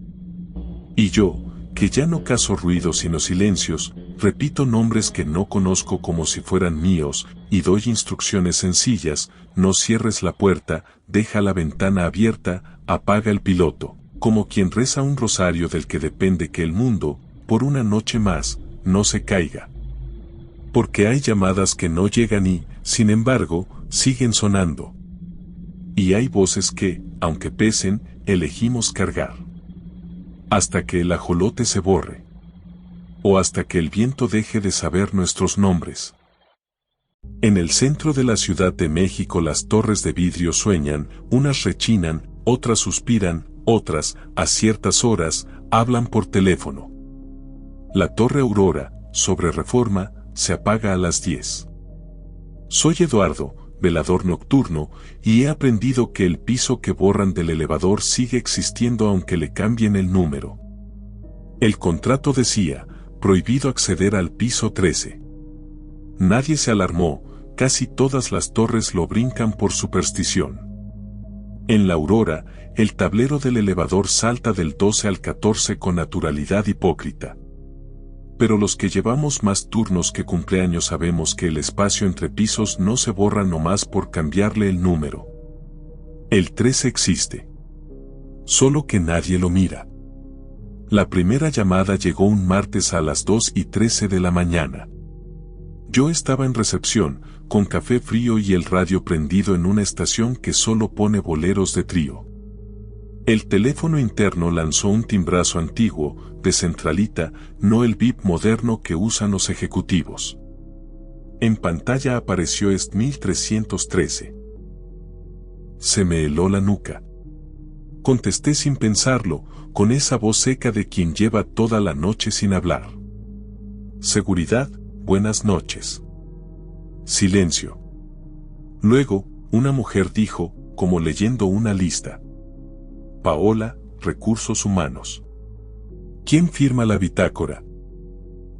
Y yo, que ya no cazo ruidos sino silencios, repito nombres que no conozco como si fueran míos, y doy instrucciones sencillas: no cierres la puerta, deja la ventana abierta, apaga el piloto, como quien reza un rosario del que depende que el mundo, por una noche más, no se caiga. Porque hay llamadas que no llegan y, Sin embargo, siguen sonando. Y hay voces que, aunque pesen, elegimos cargar. Hasta que el ajolote se borre. O hasta que el viento deje de saber nuestros nombres. En el centro de la Ciudad de México las torres de vidrio sueñan, unas rechinan, otras suspiran, otras, a ciertas horas, hablan por teléfono. La Torre Aurora, sobre Reforma, se apaga a las 10. Soy Eduardo, velador nocturno, y he aprendido que el piso que borran del elevador sigue existiendo aunque le cambien el número. El contrato decía, prohibido acceder al piso 13. Nadie se alarmó, casi todas las torres lo brincan por superstición. En la Aurora, el tablero del elevador salta del 12 al 14 con naturalidad hipócrita. Pero los que llevamos más turnos que cumpleaños sabemos que el espacio entre pisos no se borra nomás por cambiarle el número. El 13 existe. Solo que nadie lo mira. La primera llamada llegó un martes a las 2:13 de la mañana. Yo estaba en recepción, con café frío y el radio prendido en una estación que solo pone boleros de trío. El teléfono interno lanzó un timbrazo antiguo, de centralita, no el bip moderno que usan los ejecutivos. En pantalla apareció EST 1313. Se me heló la nuca. Contesté sin pensarlo, con esa voz seca de quien lleva toda la noche sin hablar. Seguridad, buenas noches. Silencio. Luego, una mujer dijo, como leyendo una lista. Paola, Recursos Humanos. ¿Quién firma la bitácora?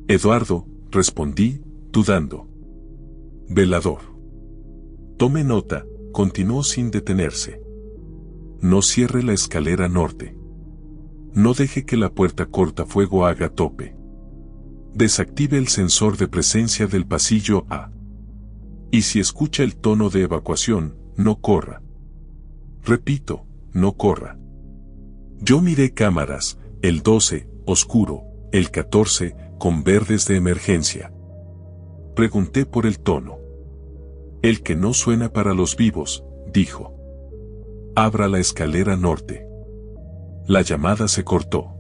Eduardo, respondí, dudando. Velador. Tome nota, continuó sin detenerse. No cierre la escalera norte. No deje que la puerta cortafuego haga tope. Desactive el sensor de presencia del pasillo A. Y si escucha el tono de evacuación, no corra. Repito, no corra. Yo miré cámaras, el 12, oscuro, el 14, con verdes de emergencia. Pregunté por el tono. El que no suena para los vivos, dijo. Abra la escalera norte. La llamada se cortó.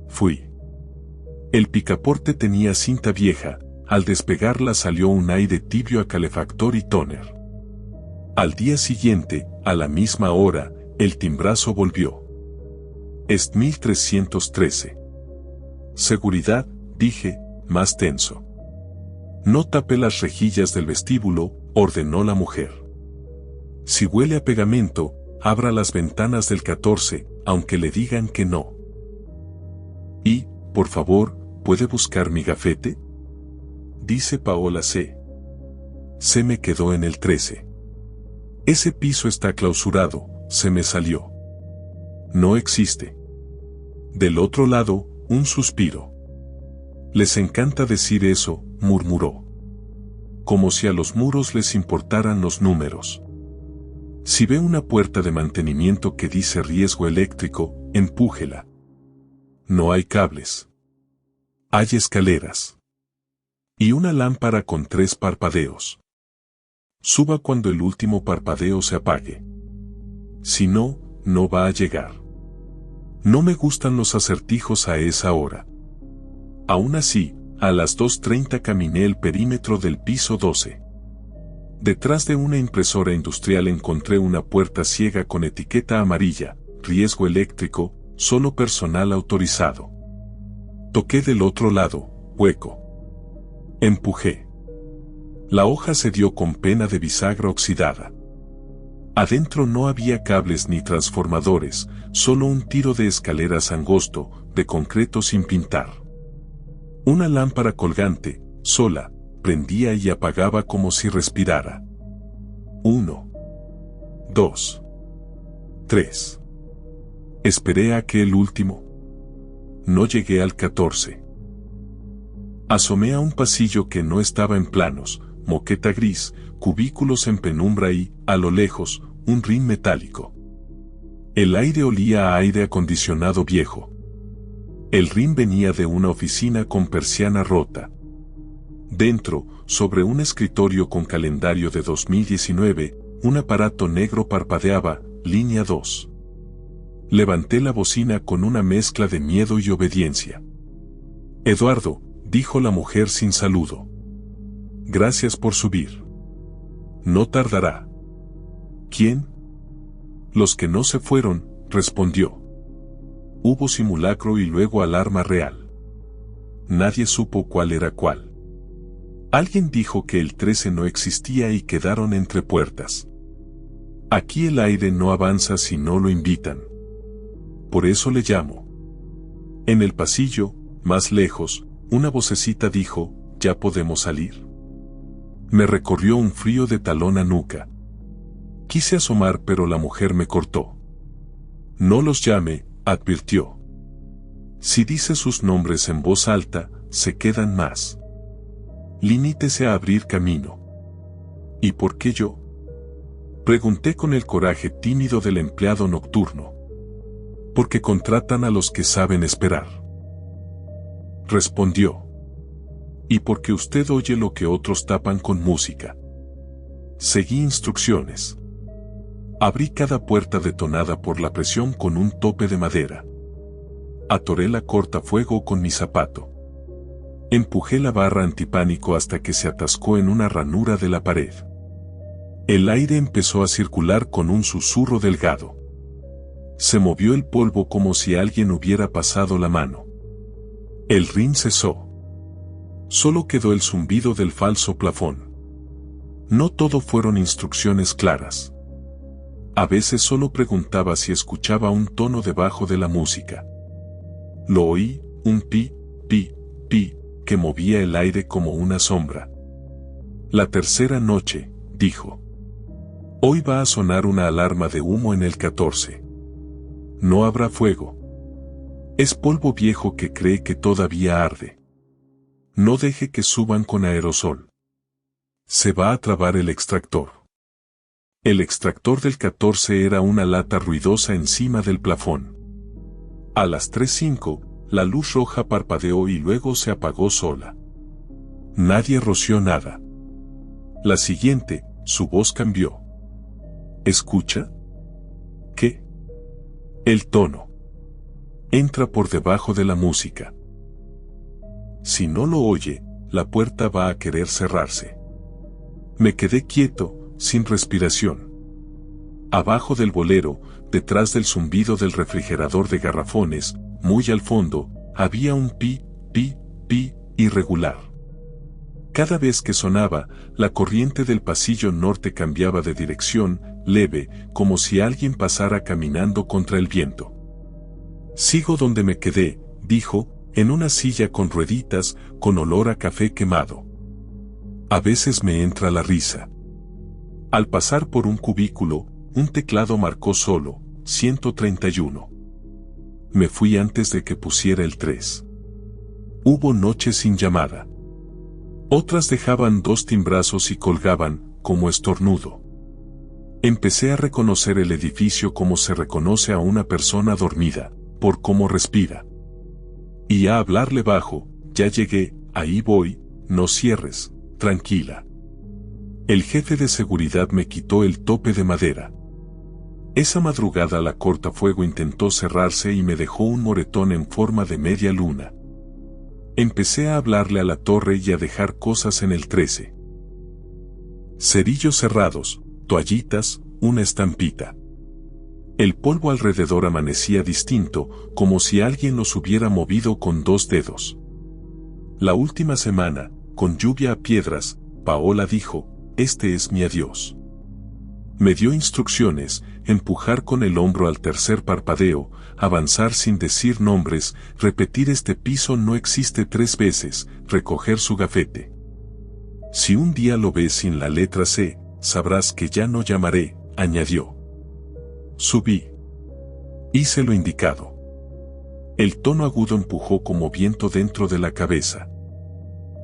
Fui. El picaporte tenía cinta vieja, al despegarla salió un aire tibio a calefactor y tóner. Al día siguiente, a la misma hora, el timbrazo volvió. EST 1313. Seguridad, dije, más tenso. No tape las rejillas del vestíbulo, ordenó la mujer. Si huele a pegamento, abra las ventanas del 14, aunque le digan que no. Y, por favor, ¿puede buscar mi gafete? Dice Paola C. Se me quedó en el 13. Ese piso está clausurado, se me salió. No existe. Del otro lado, un suspiro. Les encanta decir eso, murmuró. Como si a los muros les importaran los números. Si ve una puerta de mantenimiento que dice riesgo eléctrico, empújela. No hay cables. Hay escaleras. Y una lámpara con 3 parpadeos. Suba cuando el último parpadeo se apague. Si no, no va a llegar. No me gustan los acertijos a esa hora. Aún así, a las 2:30 caminé el perímetro del piso 12. Detrás de una impresora industrial encontré una puerta ciega con etiqueta amarilla, riesgo eléctrico, solo personal autorizado. Toqué del otro lado, hueco. Empujé. La hoja se dio con pena de bisagra oxidada. Adentro no había cables ni transformadores, solo un tiro de escaleras angosto, de concreto sin pintar. Una lámpara colgante, sola, prendía y apagaba como si respirara. 1, 2, 3. Esperé a que el último. No llegué al 14. Asomé a un pasillo que no estaba en planos, moqueta gris, cubículos en penumbra y, a lo lejos, un rin metálico. El aire olía a aire acondicionado viejo. El rin venía de una oficina con persiana rota. Dentro, sobre un escritorio con calendario de 2019, un aparato negro parpadeaba, línea 2. Levanté la bocina con una mezcla de miedo y obediencia. Eduardo, dijo la mujer sin saludo. Gracias por subir. No tardará. ¿Quién? Los que no se fueron, respondió. Hubo simulacro y luego alarma real. Nadie supo cuál era cuál. Alguien dijo que el 13 no existía y quedaron entre puertas. Aquí el aire no avanza si no lo invitan. Por eso le llamo. En el pasillo, más lejos, una vocecita dijo, ¿ya podemos salir? Me recorrió un frío de talón a nuca. Quise asomar pero la mujer me cortó. No los llame, advirtió. Si dice sus nombres en voz alta, se quedan más. Limítese a abrir camino. ¿Y por qué yo? Pregunté con el coraje tímido del empleado nocturno. Porque contratan a los que saben esperar. Respondió. Y porque usted oye lo que otros tapan con música. Seguí instrucciones. Abrí cada puerta detonada por la presión con un tope de madera. Atoré la cortafuego con mi zapato. Empujé la barra antipánico hasta que se atascó en una ranura de la pared. El aire empezó a circular con un susurro delgado. Se movió el polvo como si alguien hubiera pasado la mano. El rin cesó. Solo quedó el zumbido del falso plafón. No todo fueron instrucciones claras. A veces solo preguntaba si escuchaba un tono debajo de la música. Lo oí, un pi, pi, pi, que movía el aire como una sombra. La tercera noche, dijo. Hoy va a sonar una alarma de humo en el 14. No habrá fuego. Es polvo viejo que cree que todavía arde. No deje que suban con aerosol. Se va a trabar el extractor. El extractor del 14 era una lata ruidosa encima del plafón. A las 3:05, la luz roja parpadeó y luego se apagó sola. Nadie roció nada. La siguiente, su voz cambió. ¿Escucha? ¿Qué? El tono. Entra por debajo de la música. Si no lo oye, la puerta va a querer cerrarse. Me quedé quieto, sin respiración. Abajo del bolero, detrás del zumbido del refrigerador de garrafones, muy al fondo, había un pi, pi, pi, irregular. Cada vez que sonaba, la corriente del pasillo norte cambiaba de dirección, leve, como si alguien pasara caminando contra el viento. Sigo donde me quedé, dijo, en una silla con rueditas, con olor a café quemado. A veces me entra la risa. Al pasar por un cubículo, un teclado marcó solo, 131. Me fui antes de que pusiera el 3. Hubo noches sin llamada. Otras dejaban 2 timbrazos y colgaban, como estornudo. Empecé a reconocer el edificio como se reconoce a una persona dormida, por cómo respira. Y a hablarle bajo, ya llegué, ahí voy, no cierres, tranquila. El jefe de seguridad me quitó el tope de madera. Esa madrugada la cortafuego intentó cerrarse y me dejó un moretón en forma de media luna. Empecé a hablarle a la torre y a dejar cosas en el 13. Cerillos cerrados, toallitas, una estampita. El polvo alrededor amanecía distinto, como si alguien los hubiera movido con 2 dedos. La última semana, con lluvia a piedras, Paola dijo, este es mi adiós. Me dio instrucciones, empujar con el hombro al tercer parpadeo, avanzar sin decir nombres, repetir este piso no existe 3 veces, recoger su gafete. Si un día lo ves sin la letra C, sabrás que ya no llamaré, añadió. Subí. Hice lo indicado. El tono agudo empujó como viento dentro de la cabeza.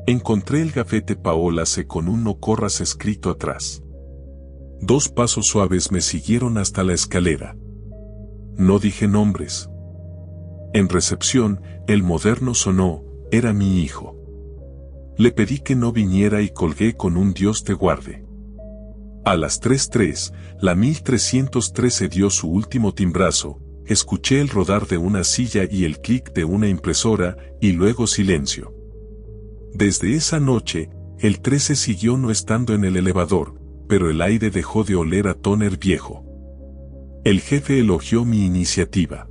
Encontré el gafete Paola C con un no corras escrito atrás. 2 pasos suaves me siguieron hasta la escalera. No dije nombres. En recepción, el moderno sonó, era mi hijo. Le pedí que no viniera y colgué con un Dios te guarde. A las 3:03, la 1313 dio su último timbrazo, escuché el rodar de una silla y el clic de una impresora, y luego silencio. Desde esa noche, el 13 siguió no estando en el elevador, pero el aire dejó de oler a tóner viejo. El jefe elogió mi iniciativa.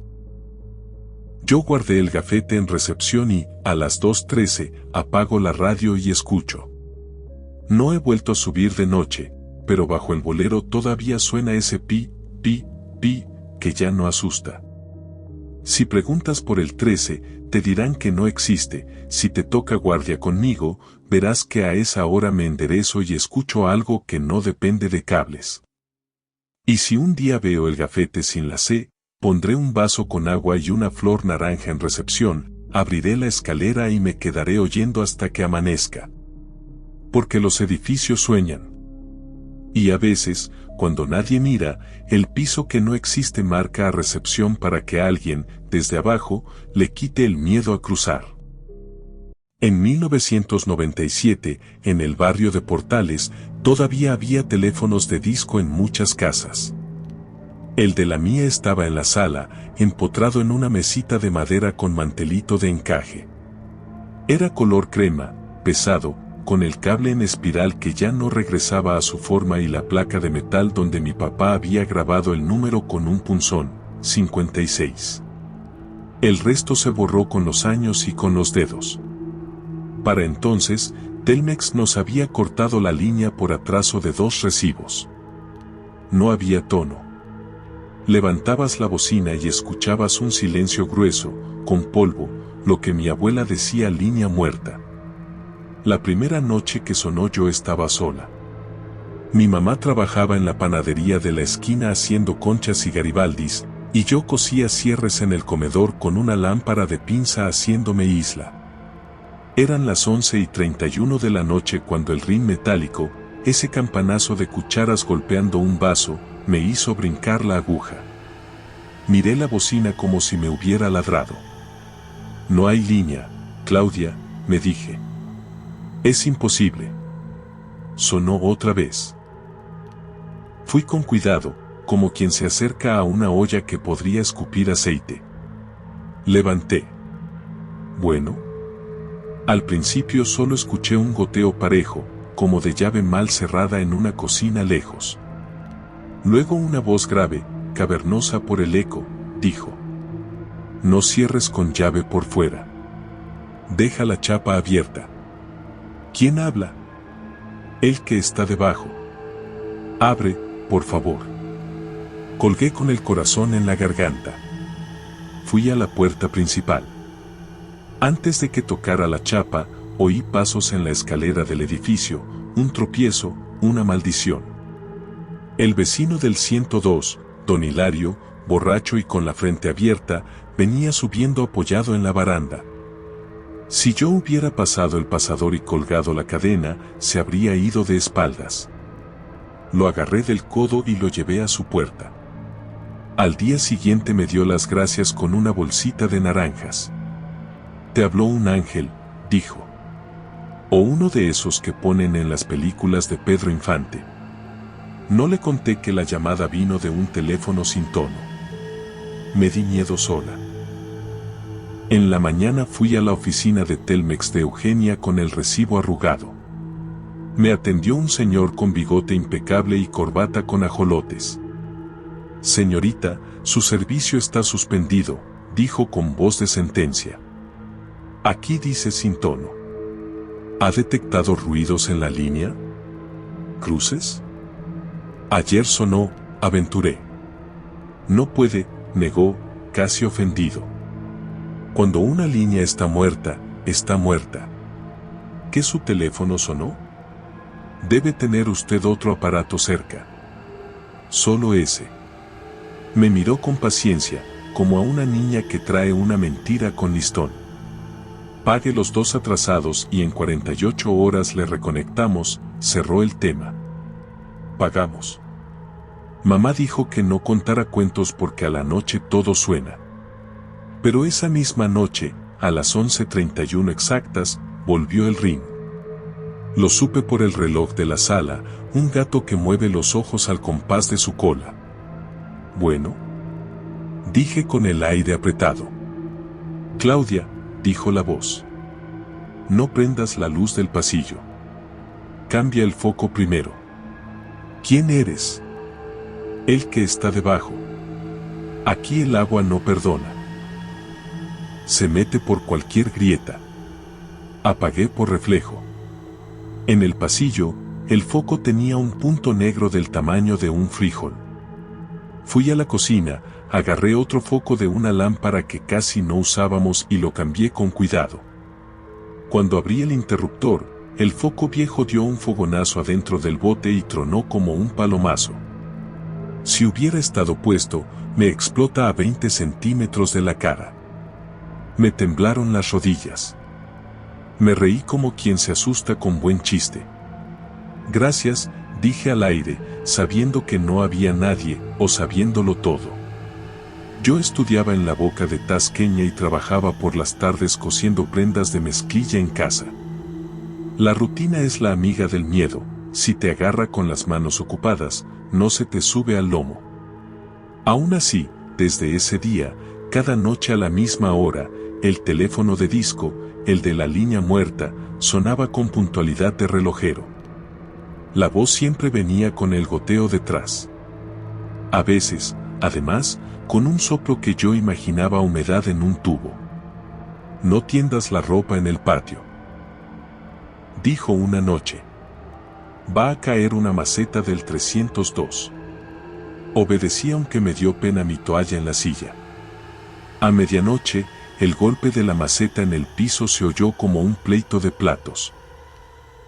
Yo guardé el gafete en recepción y, a las 2:13, apago la radio y escucho. No he vuelto a subir de noche, pero bajo el bolero todavía suena ese pi, pi, pi, que ya no asusta. Si preguntas por el 13, te dirán que no existe. Si te toca guardia conmigo, verás que a esa hora me enderezo y escucho algo que no depende de cables. Y si un día veo el gafete sin la C, pondré un vaso con agua y una flor naranja en recepción, abriré la escalera y me quedaré oyendo hasta que amanezca. Porque los edificios sueñan. Y a veces, cuando nadie mira, el piso que no existe marca a recepción para que alguien, desde abajo, le quite el miedo a cruzar. En 1997, en el barrio de Portales, todavía había teléfonos de disco en muchas casas. El de la mía estaba en la sala, empotrado en una mesita de madera con mantelito de encaje. Era color crema, pesado, con el cable en espiral que ya no regresaba a su forma y la placa de metal donde mi papá había grabado el número con un punzón, 56. El resto se borró con los años y con los dedos. Para entonces, Telmex nos había cortado la línea por atraso de 2 recibos. No había tono. Levantabas la bocina y escuchabas un silencio grueso, con polvo, lo que mi abuela decía línea muerta. La primera noche que sonó yo estaba sola. Mi mamá trabajaba en la panadería de la esquina haciendo conchas y garibaldis, y yo cosía cierres en el comedor con una lámpara de pinza haciéndome isla. Eran las 11:31 de la noche cuando el rin metálico, ese campanazo de cucharas golpeando un vaso, me hizo brincar la aguja. Miré la bocina como si me hubiera ladrado. No hay línea, Claudia, me dije. Es imposible. Sonó otra vez. Fui con cuidado, como quien se acerca a una olla que podría escupir aceite. Levanté. Bueno. Al principio solo escuché un goteo parejo, como de llave mal cerrada en una cocina lejos. Luego una voz grave, cavernosa por el eco, dijo: no cierres con llave por fuera. Deja la chapa abierta. ¿Quién habla? El que está debajo. Abre, por favor. Colgué con el corazón en la garganta. Fui a la puerta principal. Antes de que tocara la chapa, oí pasos en la escalera del edificio, un tropiezo, una maldición. El vecino del 102, don Hilario, borracho y con la frente abierta, venía subiendo apoyado en la baranda. Si yo hubiera pasado el pasador y colgado la cadena, se habría ido de espaldas. Lo agarré del codo y lo llevé a su puerta. Al día siguiente me dio las gracias con una bolsita de naranjas. Te habló un ángel, dijo. O uno de esos que ponen en las películas de Pedro Infante. No le conté que la llamada vino de un teléfono sin tono. Me di miedo sola. En la mañana fui a la oficina de Telmex de Eugenia con el recibo arrugado. Me atendió un señor con bigote impecable y corbata con ajolotes. Señorita, su servicio está suspendido, dijo con voz de sentencia. Aquí dice sin tono. ¿Ha detectado ruidos en la línea? ¿Cruces? Ayer sonó, aventuré. No puede, negó, casi ofendido. Cuando una línea está muerta, está muerta. ¿Qué su teléfono sonó? Debe tener usted otro aparato cerca. Solo ese. Me miró con paciencia, como a una niña que trae una mentira con listón. Pague los 2 atrasados y en 48 horas le reconectamos, cerró el tema. Pagamos. Mamá dijo que no contara cuentos porque a la noche todo suena. Pero esa misma noche, a las 11:31 exactas, volvió el ring. Lo supe por el reloj de la sala, un gato que mueve los ojos al compás de su cola. Bueno, dije con el aire apretado. Claudia, dijo la voz. No prendas la luz del pasillo. Cambia el foco primero. ¿Quién eres? El que está debajo. Aquí el agua no perdona. Se mete por cualquier grieta. Apagué por reflejo. En el pasillo, el foco tenía un punto negro del tamaño de un frijol. Fui a la cocina, agarré otro foco de una lámpara que casi no usábamos y lo cambié con cuidado. Cuando abrí el interruptor, el foco viejo dio un fogonazo adentro del bote y tronó como un palomazo. Si hubiera estado puesto, me explota a 20 centímetros de la cara. Me temblaron las rodillas. Me reí como quien se asusta con buen chiste. Gracias, dije al aire, sabiendo que no había nadie, o sabiéndolo todo. Yo estudiaba en la Boca de Tasqueña y trabajaba por las tardes cosiendo prendas de mezclilla en casa. La rutina es la amiga del miedo, si te agarra con las manos ocupadas, no se te sube al lomo. Aún así, desde ese día, cada noche a la misma hora, el teléfono de disco, el de la línea muerta, sonaba con puntualidad de relojero. La voz siempre venía con el goteo detrás. A veces, además, con un soplo que yo imaginaba humedad en un tubo. No tiendas la ropa en el patio. Dijo una noche. Va a caer una maceta del 302. Obedecí aunque me dio pena mi toalla en la silla. A medianoche, el golpe de la maceta en el piso se oyó como un pleito de platos.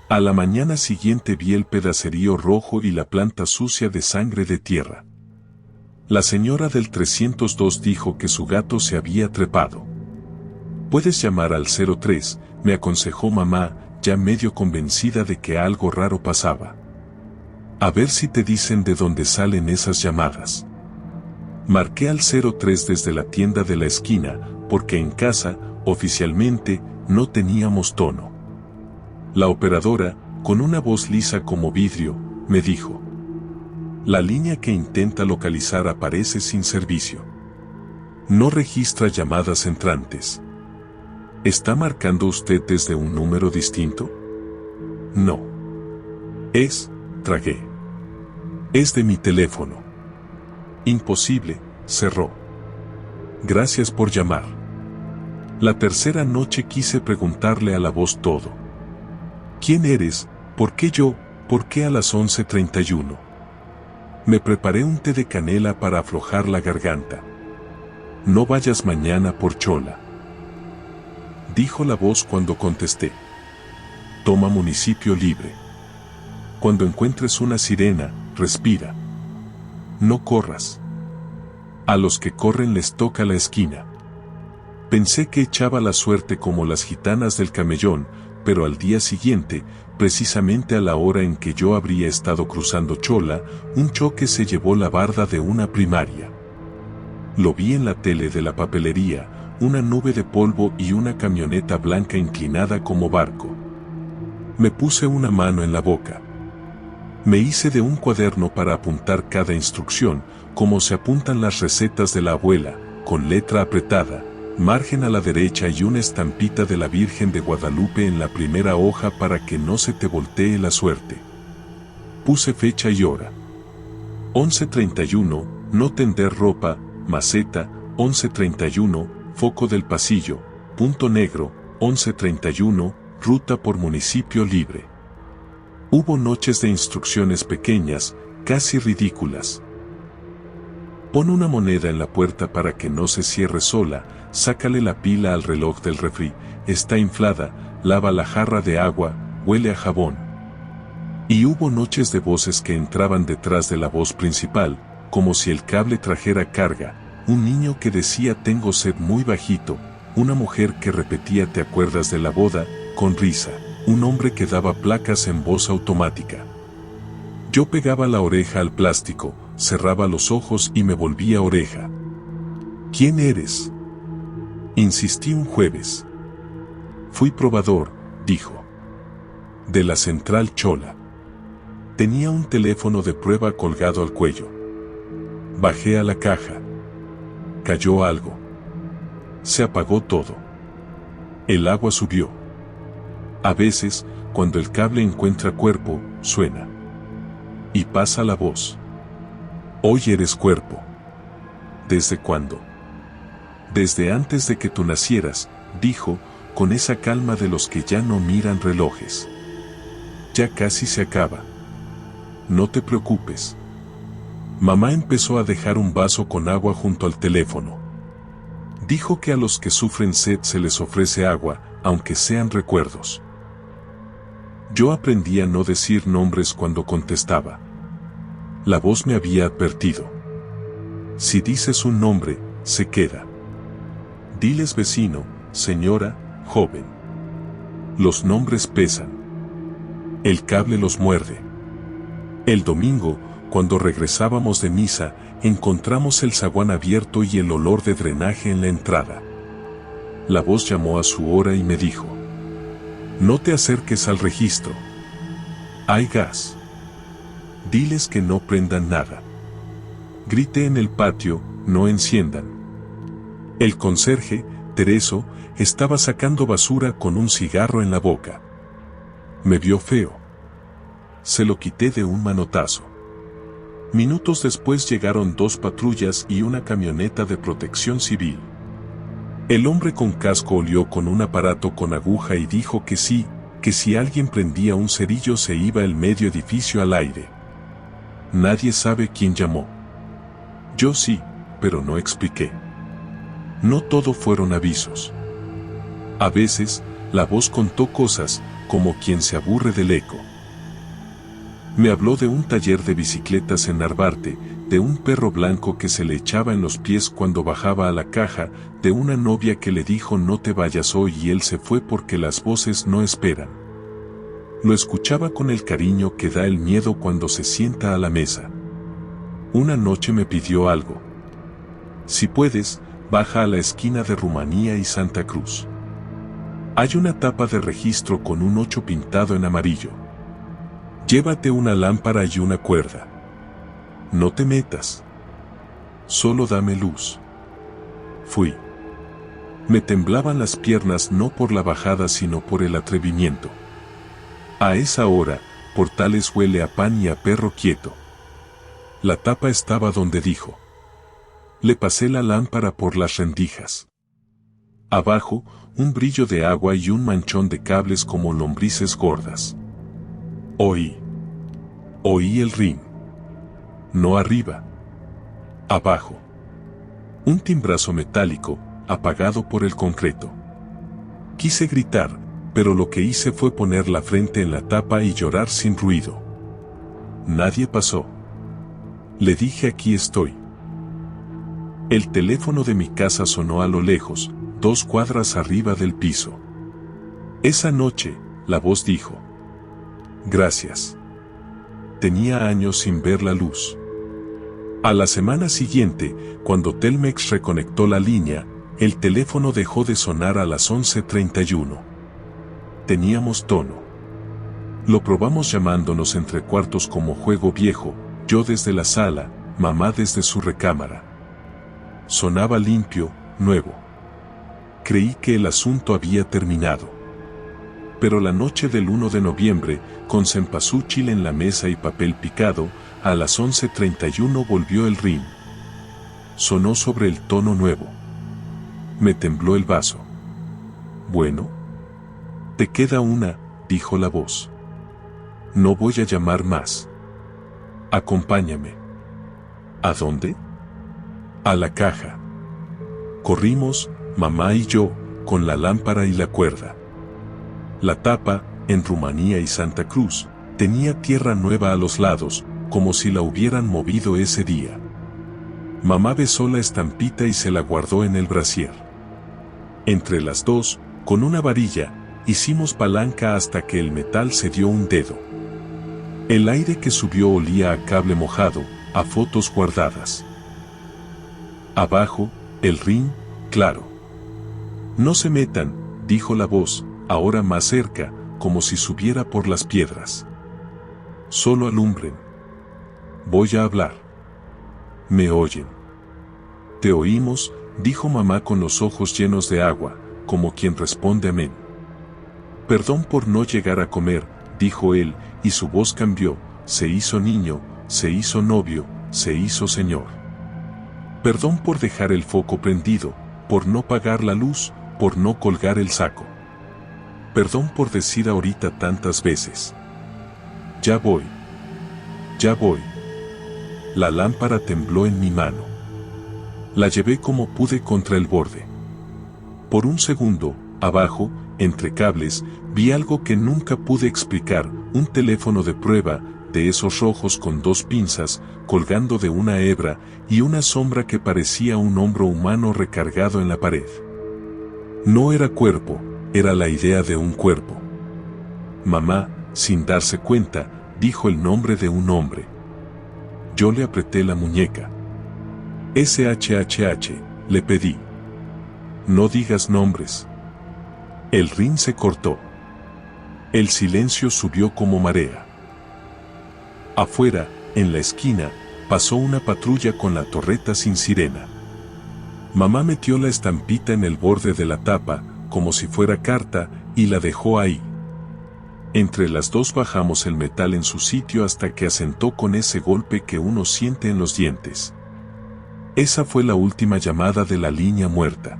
A la mañana siguiente vi el pedacerío rojo y la planta sucia de sangre de tierra. La señora del 302 dijo que su gato se había trepado. Puedes llamar al 03, me aconsejó mamá, ya medio convencida de que algo raro pasaba. A ver si te dicen de dónde salen esas llamadas. Marqué al 03 desde la tienda de la esquina, porque en casa, oficialmente, no teníamos tono. La operadora, con una voz lisa como vidrio, me dijo: la línea que intenta localizar aparece sin servicio. No registra llamadas entrantes. ¿Está marcando usted desde un número distinto? No. Tragué. Es de mi teléfono. Imposible, cerró. Gracias por llamar. La tercera noche quise preguntarle a la voz todo. ¿Quién eres? ¿Por qué yo? ¿Por qué a las 11:31? Me preparé un té de canela para aflojar la garganta. No vayas mañana por chola. Dijo la voz cuando contesté. Toma municipio libre. Cuando encuentres una sirena, respira. No corras. A los que corren les toca la esquina. Pensé que echaba la suerte como las gitanas del camellón, pero al día siguiente, precisamente a la hora en que yo habría estado cruzando Chola, un choque se llevó la barda de una primaria. Lo vi en la tele de la papelería, una nube de polvo y una camioneta blanca inclinada como barco. Me puse una mano en la boca. Me hice de un cuaderno para apuntar cada instrucción, como se apuntan las recetas de la abuela, con letra apretada, margen a la derecha y una estampita de la Virgen de Guadalupe en la primera hoja para que no se te voltee la suerte. Puse fecha y hora. 11:31, no tender ropa, maceta, 11:31, foco del pasillo, punto negro, 11:31, ruta por municipio libre. Hubo noches de instrucciones pequeñas, casi ridículas. Pon una moneda en la puerta para que no se cierre sola, sácale la pila al reloj del refri, está inflada, lava la jarra de agua, huele a jabón. Y hubo noches de voces que entraban detrás de la voz principal, como si el cable trajera carga, un niño que decía tengo sed muy bajito, una mujer que repetía ¿te acuerdas de la boda?, con risa, un hombre que daba placas en voz automática. Yo pegaba la oreja al plástico, cerraba los ojos y me volvía oreja. ¿Quién eres? Insistí un jueves. Fui probador, dijo. De la central Chola. Tenía un teléfono de prueba colgado al cuello. Bajé a la caja. Cayó algo. Se apagó todo. El agua subió. A veces, cuando el cable encuentra cuerpo, suena. Y pasa la voz. Hoy eres cuerpo. ¿Desde cuándo? Desde antes de que tú nacieras, dijo, con esa calma de los que ya no miran relojes. Ya casi se acaba. No te preocupes. Mamá empezó a dejar un vaso con agua junto al teléfono. Dijo que a los que sufren sed se les ofrece agua, aunque sean recuerdos. Yo aprendí a no decir nombres cuando contestaba. La voz me había advertido. Si dices un nombre, se queda. Diles vecino, señora, joven. Los nombres pesan. El cable los muerde. El domingo, cuando regresábamos de misa, encontramos el zaguán abierto y el olor de drenaje en la entrada. La voz llamó a su hora y me dijo: no te acerques al registro. Hay gas. Diles que no prendan nada. Grité en el patio: no enciendan. El conserje, Tereso, estaba sacando basura con un cigarro en la boca. Me vio feo. Se lo quité de un manotazo. Minutos después llegaron 2 patrullas y una camioneta de protección civil. El hombre con casco olió con un aparato con aguja y dijo que sí, que si alguien prendía un cerillo se iba el medio edificio al aire. Nadie sabe quién llamó. Yo sí, pero no expliqué. No todo fueron avisos. A veces, la voz contó cosas, como quien se aburre del eco. Me habló de un taller de bicicletas en Narvarte, de un perro blanco que se le echaba en los pies cuando bajaba a la caja, de una novia que le dijo no te vayas hoy y él se fue porque las voces no esperan. Lo escuchaba con el cariño que da el miedo cuando se sienta a la mesa. Una noche me pidió algo. Si puedes, baja a la esquina de Rumanía y Santa Cruz. Hay una tapa de registro con un 8 pintado en amarillo. Llévate una lámpara y una cuerda. No te metas. Solo dame luz. Fui. Me temblaban las piernas no por la bajada sino por el atrevimiento. A esa hora, Portales huele a pan y a perro quieto. La tapa estaba donde dijo. Le pasé la lámpara por las rendijas. Abajo, un brillo de agua y un manchón de cables como lombrices gordas. Oí el ring. No arriba. Abajo. Un timbrazo metálico, apagado por el concreto. Quise gritar, pero lo que hice fue poner la frente en la tapa y llorar sin ruido. Nadie pasó. Le dije aquí estoy. El teléfono de mi casa sonó a lo lejos, 2 cuadras arriba del piso. Esa noche, la voz dijo. Gracias. Tenía años sin ver la luz. A la semana siguiente, cuando Telmex reconectó la línea, el teléfono dejó de sonar a las 11:31. Teníamos tono. Lo probamos llamándonos entre cuartos como juego viejo, yo desde la sala, mamá desde su recámara. Sonaba limpio, nuevo. Creí que el asunto había terminado. Pero la noche del 1 de noviembre, con cempasúchil en la mesa y papel picado, a las 11:31 volvió el ring. Sonó sobre el tono nuevo. Me tembló el vaso. Bueno. Te queda una, dijo la voz. No voy a llamar más. Acompáñame. ¿A dónde? A la caja. Corrimos, mamá y yo, con la lámpara y la cuerda. La tapa, en Rumanía y Santa Cruz, tenía tierra nueva a los lados, como si la hubieran movido ese día. Mamá besó la estampita y se la guardó en el brasier. Entre las dos, con una varilla, hicimos palanca hasta que el metal se dio un dedo. El aire que subió olía a cable mojado, a fotos guardadas. Abajo, el ring, claro. No se metan, dijo la voz, ahora más cerca, como si subiera por las piedras. Solo alumbren. Voy a hablar. ¿Me oyen? Te oímos, dijo mamá con los ojos llenos de agua, como quien responde amén. Perdón por no llegar a comer, dijo él, y su voz cambió, se hizo niño, se hizo novio, se hizo señor. Perdón por dejar el foco prendido, por no pagar la luz, por no colgar el saco. Perdón por decir ahorita tantas veces. Ya voy. Ya voy. La lámpara tembló en mi mano. La llevé como pude contra el borde. Por un segundo, abajo, entre cables, vi algo que nunca pude explicar, un teléfono de prueba, de esos rojos con dos pinzas, colgando de una hebra, y una sombra que parecía un hombro humano recargado en la pared. No era cuerpo, era la idea de un cuerpo. Mamá, sin darse cuenta, dijo el nombre de un hombre. Yo le apreté la muñeca. SHHH, le pedí. No digas nombres. El ring se cortó. El silencio subió como marea. Afuera, en la esquina, pasó una patrulla con la torreta sin sirena. Mamá metió la estampita en el borde de la tapa, como si fuera carta, y la dejó ahí. Entre las dos bajamos el metal en su sitio hasta que asentó con ese golpe que uno siente en los dientes. Esa fue la última llamada de la línea muerta.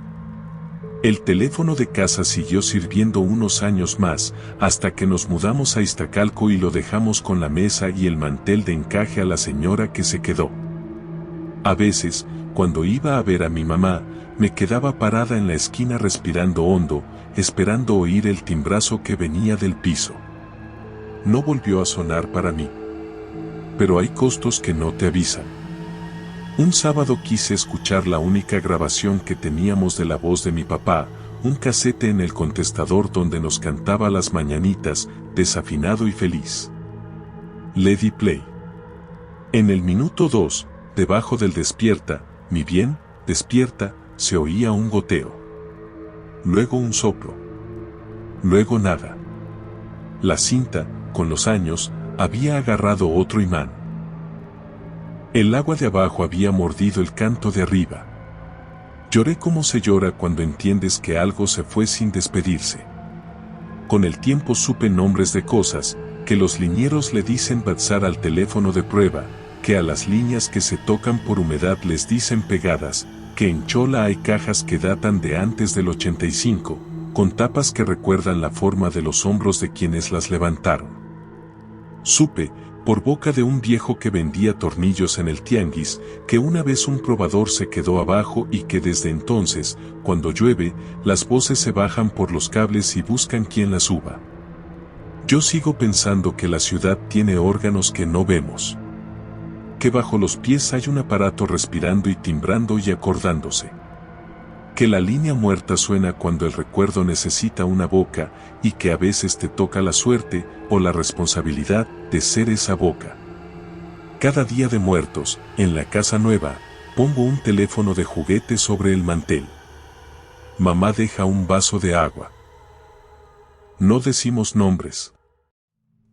El teléfono de casa siguió sirviendo unos años más, hasta que nos mudamos a Iztacalco y lo dejamos con la mesa y el mantel de encaje a la señora que se quedó. A veces, cuando iba a ver a mi mamá, me quedaba parada en la esquina respirando hondo, esperando oír el timbrazo que venía del piso. No volvió a sonar para mí. Pero hay costos que no te avisan. Un sábado quise escuchar la única grabación que teníamos de la voz de mi papá, un casete en el contestador donde nos cantaba las mañanitas, desafinado y feliz. Le di play. En el minuto 2, debajo del despierta, mi bien, despierta, se oía un goteo. Luego un soplo. Luego nada. La cinta, con los años, había agarrado otro imán. El agua de abajo había mordido el canto de arriba. Lloré como se llora cuando entiendes que algo se fue sin despedirse. Con el tiempo supe nombres de cosas, que los liñeros le dicen batzar al teléfono de prueba, que a las líneas que se tocan por humedad les dicen pegadas, que en Chola hay cajas que datan de antes del 85, con tapas que recuerdan la forma de los hombros de quienes las levantaron. Supe, por boca de un viejo que vendía tornillos en el tianguis, que una vez un probador se quedó abajo y que desde entonces, cuando llueve, las voces se bajan por los cables y buscan quien las suba. Yo sigo pensando que la ciudad tiene órganos que no vemos. Que bajo los pies hay un aparato respirando y timbrando y acordándose. Que la línea muerta suena cuando el recuerdo necesita una boca y que a veces te toca la suerte o la responsabilidad de ser esa boca. Cada día de muertos, en la casa nueva, pongo un teléfono de juguete sobre el mantel. Mamá deja un vaso de agua. No decimos nombres.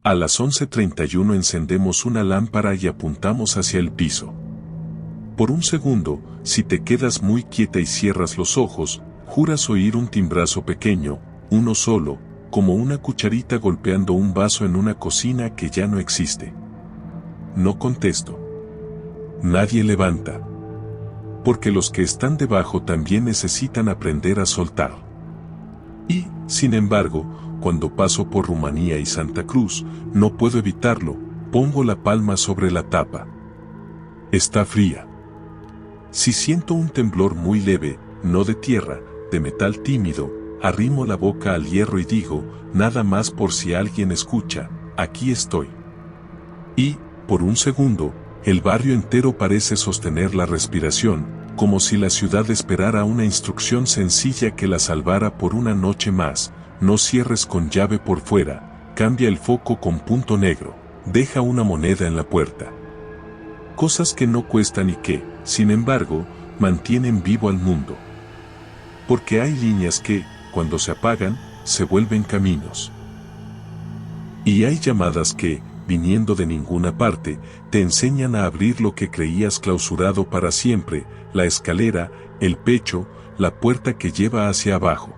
A las 11:31 encendemos una lámpara y apuntamos hacia el piso. Por un segundo, si te quedas muy quieta y cierras los ojos, juras oír un timbrazo pequeño, uno solo, como una cucharita golpeando un vaso en una cocina que ya no existe. No contesto. Nadie levanta. Porque los que están debajo también necesitan aprender a soltar. Y, sin embargo, cuando paso por Rumanía y Santa Cruz, no puedo evitarlo, pongo la palma sobre la tapa. Está fría. Si siento un temblor muy leve, no de tierra, de metal tímido, arrimo la boca al hierro y digo, nada más por si alguien escucha, aquí estoy. Y, por un segundo, el barrio entero parece sostener la respiración, como si la ciudad esperara una instrucción sencilla que la salvara por una noche más. No cierres con llave por fuera, cambia el foco con punto negro, deja una moneda en la puerta. Cosas que no cuestan y que, sin embargo, mantienen vivo al mundo. Porque hay líneas que, cuando se apagan, se vuelven caminos. Y hay llamadas que, viniendo de ninguna parte, te enseñan a abrir lo que creías clausurado para siempre, la escalera, el pecho, la puerta que lleva hacia abajo.